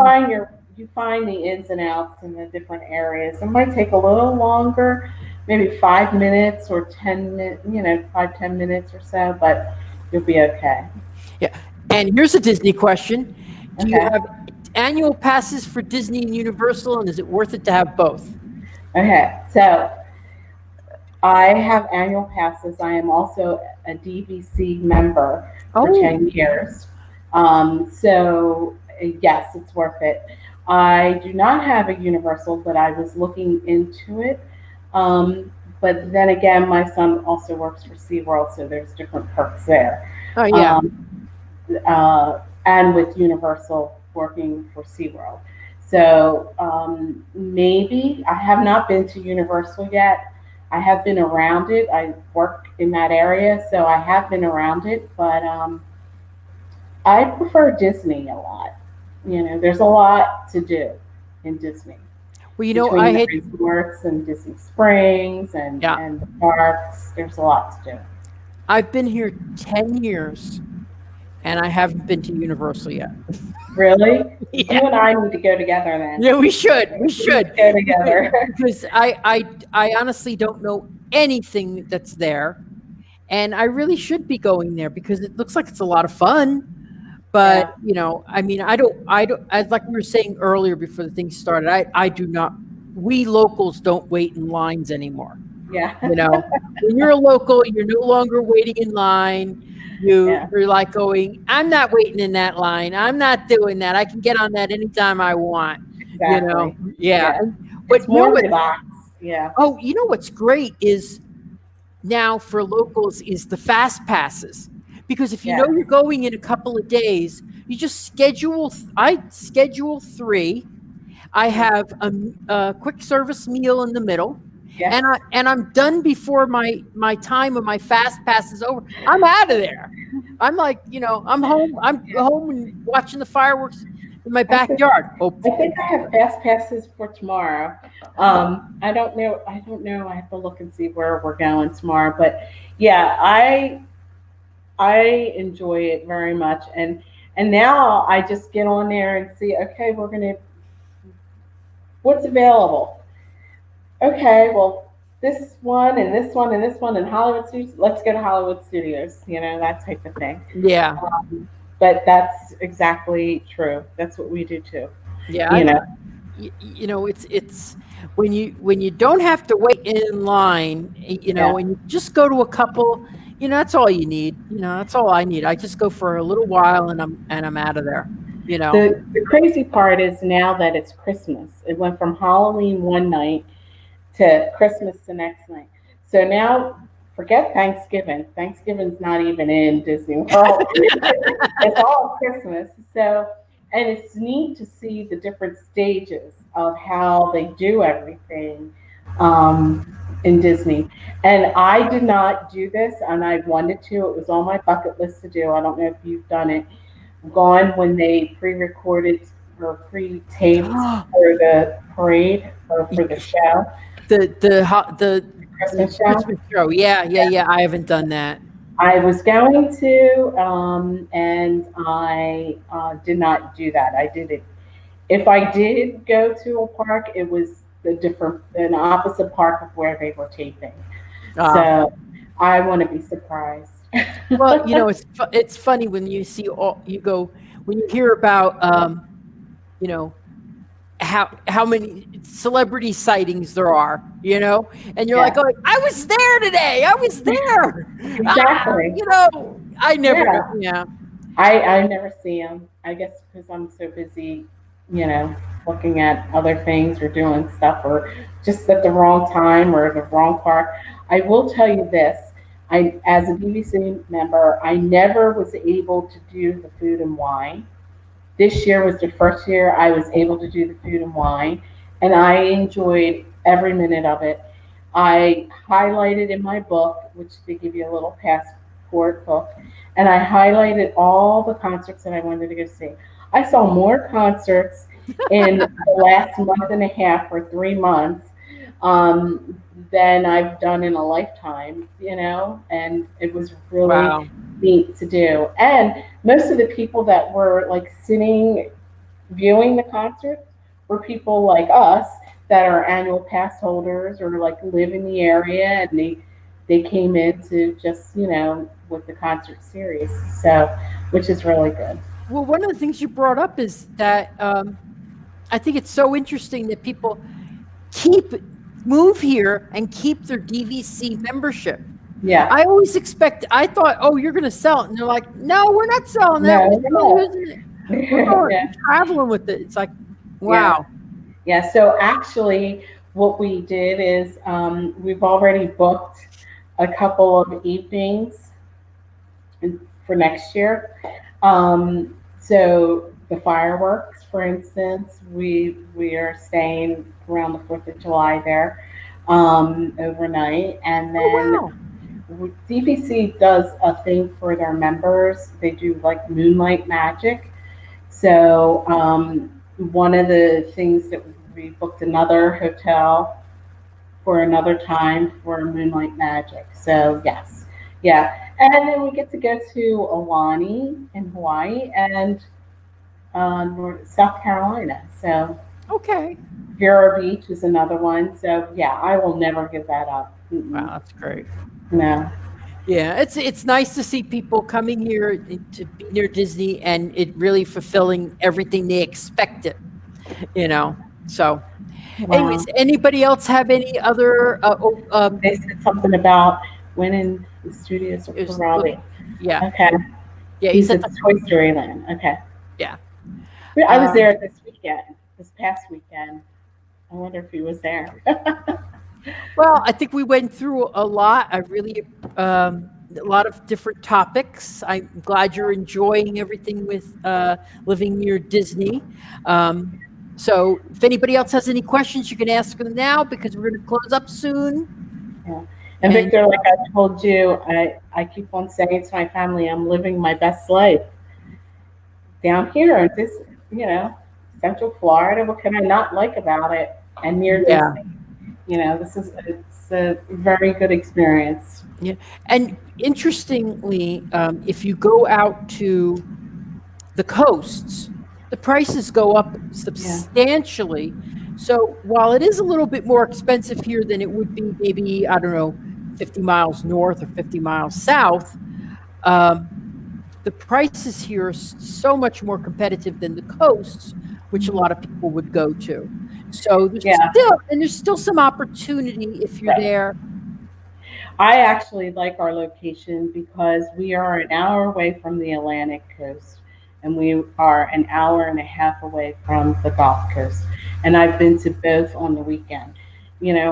find the ins and outs in the different areas. It might take a little longer, maybe 5 minutes or 10 minutes, 5, 10 minutes or so, but you'll be okay. Yeah. And here's a Disney question. Do you Okay. have annual passes for Disney and Universal, and is it worth it to have both? Okay. So I have annual passes. I am also a DVC member for Oh, 10 years. So, yes, it's worth it. I do not have a Universal, but I was looking into it. But then again, my son also works for SeaWorld, so there's different perks there. oh yeah. Um, and with Universal working for SeaWorld. So maybe I have not been to Universal yet. I have been around it. I work in that area, so I have been around it, but I prefer Disney a lot. There's a lot to do in Disney Well, I between the had resorts and Disney Springs yeah. and the parks. There's a lot to do. I've been here 10 years and I haven't been to Universal yet. Really? Yeah. You and I need to go together then. Yeah, we should. We We need should. to go together. Because I honestly don't know anything that's there. And I really should be going there because it looks like it's a lot of fun. But, Yeah, I mean, I don't, as like we were saying earlier before the thing started, I do not, we locals don't wait in lines anymore. yeah, When you're a local, you're no longer waiting in line. yeah, You're like going, I'm not waiting in that line. I'm not doing that. I can get on that anytime I want. exactly. Yeah. Yeah, But it's more relaxed. Yeah, what's great is now for locals is the fast passes. Because if you know yeah, you're going in a couple of days, you just schedule. I schedule 3. I yeah, have a quick service meal in the middle, yes, and I'm done before my time of my fast pass is over. I'm out of there. I'm like, I'm home. I'm yeah. home and watching the fireworks in my I think backyard. I Hopefully, think I have fast passes for tomorrow. I don't know. I don't know. I have to look and see where we're going tomorrow. But yeah, I enjoy it very much, and now I just get on there and see. Okay, we're gonna what's available. Okay, well, this one and this one and this one and Hollywood Studios. Let's go to Hollywood Studios. That type of thing. yeah, But that's exactly true. That's what we do too. yeah. You know. It's when you don't have to wait in line, Yeah. and you just go to a couple. That's all you need. That's all I need. I just go for a little while and I'm out of there. You know. The crazy part is now that it's Christmas. It went from Halloween one night to Christmas the next night. So now forget Thanksgiving. Thanksgiving's not even in Disney World. It's all Christmas. So, and it's neat to see the different stages of how they do everything in Disney. And I did not do this, and I wanted to. It was on my bucket list to do. I don't know if you've done it. Gone when they pre-recorded or pre-taped for the parade or for the show, The Christmas show. Christmas show. Yeah, yeah, yeah. I haven't done that. I was going to, and I did not do that. I did it. If I did go to a park, it was an opposite park of where they were taping. Uh, So I want to be surprised. well, it's funny when you see when you hear about you know how many celebrity sightings there are, and you're like, Yeah, oh, I was there today. I was there. exactly. I never. Yeah. Yeah. I never see them. I guess because I'm so busy, looking at other things or doing stuff or just at the wrong time or the wrong park. I will tell you this. as a DVC member, I never was able to do the food and wine. This year was the first year I was able to do the food and wine, and I enjoyed every minute of it. I highlighted in my book, which they give you a little passport book, and I highlighted all the concerts that I wanted to go see. I saw more concerts in the last month and a half or 3 months than I've done in a lifetime, and it was really Wow. neat to do. And most of the people that were like sitting viewing the concerts were people like us that are annual pass holders or like live in the area, and they came in to just with the concert series, so which is really good. Well, one of the things you brought up is that I think it's so interesting that people keep move here and keep their DVC membership. Yeah. I always I thought, oh, you're going to sell it. And they're like, no, we're not selling that. No, We're we're still not. using it. We're going, Yeah. we're traveling with it. It's like, Yeah. wow. Yeah, so actually, what we did is we've already booked a couple of evenings for next year. So the fireworks, for instance, we are staying around the 4th of July there overnight, and then Oh, DVC does a thing for their members. They do like moonlight magic. So one of the things that we booked another hotel for another time for Moonlight Magic. So yes, yeah, and then we get to go to Alani in Hawaii and South Carolina. So wow. Okay. Vero Beach is another one. So yeah, I will never give that up. Wow, Mm-mm. that's great. No. Yeah, it's nice to see people coming here to be near Disney and it really fulfilling everything they expected, you know. So, anyways, Wow. anybody else have any other? They said something about winning the studios for Is, Robbie. yeah, Okay. yeah. He He's said, at Toy Story Land. Okay. yeah. I was Um, there this past weekend. I wonder if he was there. well, I think we went through a lot. I really a lot of different topics. I'm glad you're enjoying everything with living near Disney. Um, so, if anybody else has any questions, you can ask them now because we're going to close up soon. Yeah. And And Victor, like I told you, I keep on saying to my family, I'm living my best life down here in this, Central Florida. What can I not like about it? And near yeah, Disney, it's a very good experience. yeah. And interestingly, if you go out to the coasts, the prices go up Yeah. substantially. So while it is a little bit more expensive here than it would be maybe, I don't know, 50 miles north or 50 miles south, um, the prices here are so much more competitive than the coasts, which a lot of people would go to. So Yeah. there's still some opportunity if you're Right. there. I actually like our location because we are an hour away from the Atlantic coast and we are an hour and a half away from the Gulf Coast. And I've been to both on the weekend.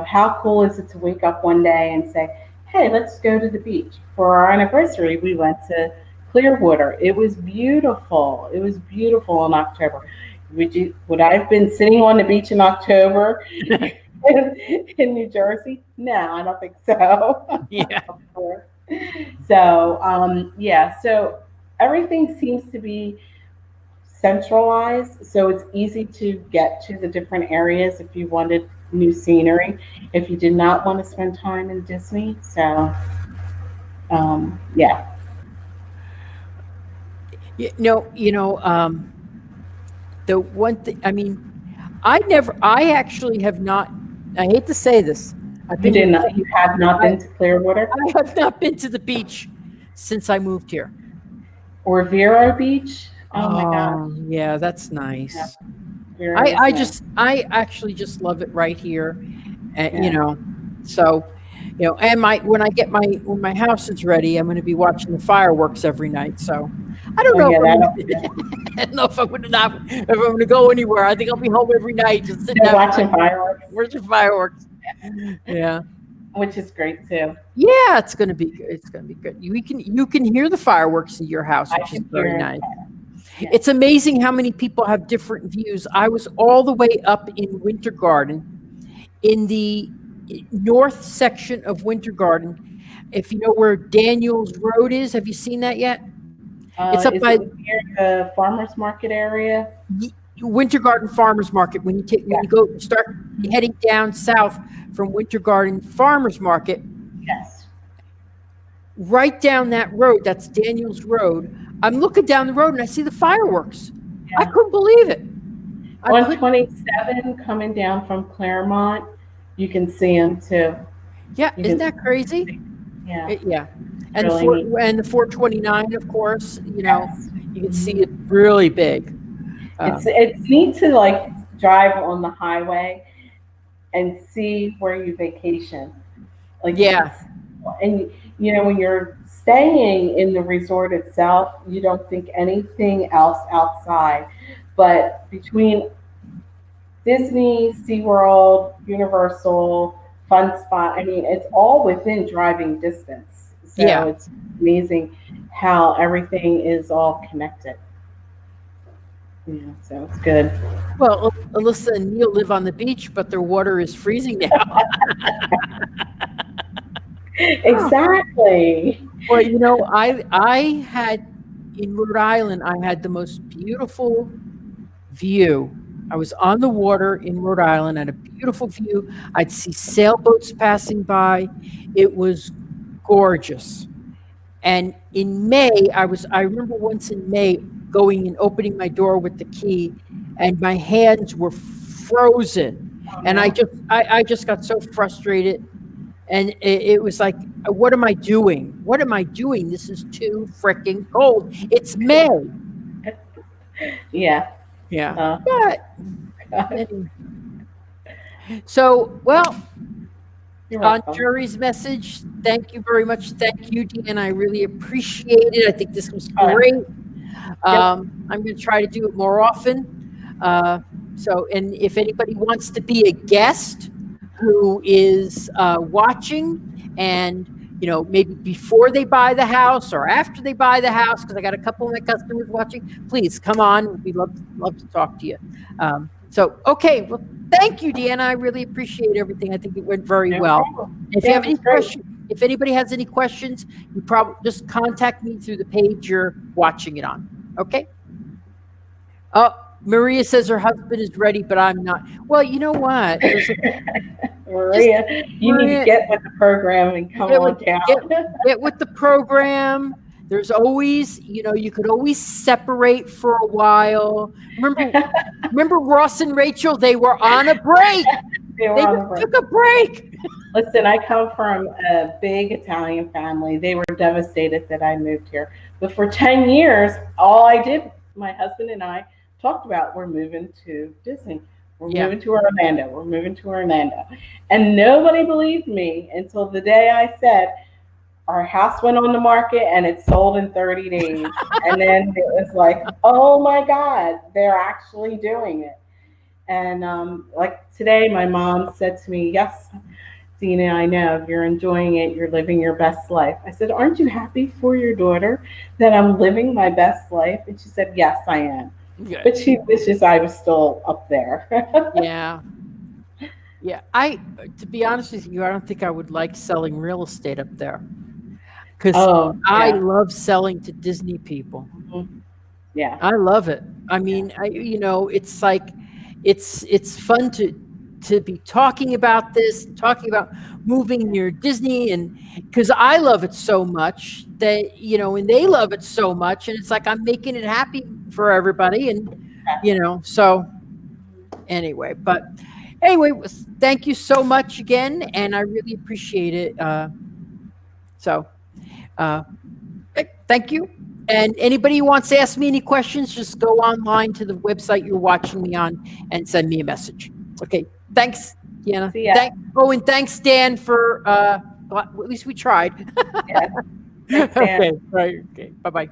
How cool is it to wake up one day and say, hey, let's go to the beach? For our anniversary, we went to Clearwater. It was beautiful. It was beautiful in October. Would I have been sitting on the beach in October in New Jersey? No, I don't think so. Yeah. Of course. So, yeah, so everything seems to be centralized, so it's easy to get to the different areas if you wanted new scenery, if you did not want to spend time in Disney. So, yeah. The one thing, I mean, I actually have not, I hate to say this, I've You been did here, not, you have not I, been to Clearwater I have not been to the beach since I moved here. or Vero Beach? Oh my gosh. Oh, yeah, that's Yeah, nice. Vero is nice. I actually just love it right here. Yeah. So, and when my house is ready, I'm going to be watching the fireworks every night. So, I don't Oh know if yeah, I'm that'll, gonna, yeah. I don't know if I'm going to not, if I'm going to go anywhere. I think I'll be home every night, just sitting Still out watching fireworks. watching fireworks. Yeah. which is great too. Yeah, it's gonna be good. It's gonna be good. You can hear the fireworks in your house, I which is can very hear it. nice. Yeah. It's amazing how many people have different views. I was all the way up in Winter Garden, in the north section of Winter Garden. If you know where Daniels Road is, have you seen that yet? It's up Is by it near the farmers market area? Winter Garden Farmers Market. When Yeah. you go start heading down south from Winter Garden Farmers Market, Yes. right down that road, that's Daniels Road. I'm looking down the road and I see the fireworks. I Yeah. couldn't believe it. I On couldn't. 27 coming down from Claremont, you can see them too. Yeah, You isn't can, that crazy? yeah, Yeah, it's and the really neat. 429, of course. Yes. You can see Mhm. it really big. It's neat to like drive on the highway and see where you vacation. Like you could, Yeah, and when you're staying in the resort itself, you don't think anything else outside. But between Disney, SeaWorld, Universal, Fun Spot, I mean, it's all within driving distance. So yeah. it's amazing how everything is all connected. Yeah, so it's good. Well, Alyssa and Neil live on the beach, but their water is freezing now. Exactly. Well, I had in Rhode Island, I had the most beautiful view. I was on the water in Rhode Island, had a beautiful view. I'd see sailboats passing by. It was gorgeous. And in May, I remember once in May going and opening my door with the key, and my hands were frozen. Oh And I no. just I just got so frustrated. And it was like, what am I doing? What am I doing? This is too freaking cold. It's May. Yeah. Yeah. Uh, But anyway. So, well, you're on welcome. Jerry's message, thank you very much. Thank you, Dean. I really appreciate it. I think this was All right. great. Yep. I'm going to try to do it more often. And if anybody wants to be a guest who is watching, and maybe before they buy the house or after they buy the house, because I got a couple of my customers watching, please come on. We'd love to talk to you. Okay, well, thank you, Deanna. I really appreciate everything. I think it went very No well. problem. If you Yeah, have it any was great. questions, if anybody has any questions, you probably just contact me through the page you're watching it on. Okay. Oh, Maria says her husband is ready, but I'm not. Well, you know what? Just Maria, you need to Maria, get with the program and come get with on down. get get with the program. There's always, you could always separate for a while. Remember Ross and Rachel? They were on a break. They were They on the just break. took a break. Listen, I come from a big Italian family. They were devastated that I moved here. But for 10 years, all I did, my husband and I talked about, we're moving to Disney. We're Yeah. moving to Orlando. We're moving to Orlando. And nobody believed me until the day I said, our house went on the market and it sold in 30 days. And then it was like, oh my God, they're actually doing it. And like today, my mom said to me, yes, Dina, I know you're enjoying it. You're living your best life. I said, aren't you happy for your daughter that I'm living my best life? And she said, yes, I am. Good. But she wishes I was still up there. Yeah. Yeah. To be honest with you, I don't think I would like selling real estate up there, because Oh, I yeah. love selling to Disney people. Mhm. Yeah. I love it. I Yeah. mean, it's like it's fun to be talking about this, talking about moving near Disney, and because I love it so much that and they love it so much, and it's like I'm making it happy for everybody, and so anyway, thank you so much again, and I really appreciate it. So. Uh, Thank you. And anybody who wants to ask me any questions, just go online to the website you're watching me on and send me a message. Okay. Thanks, Deanna. See ya. And thanks, Dan, for at least we tried. Yeah. Thanks, Dan. Okay. Right. Okay. Bye-bye.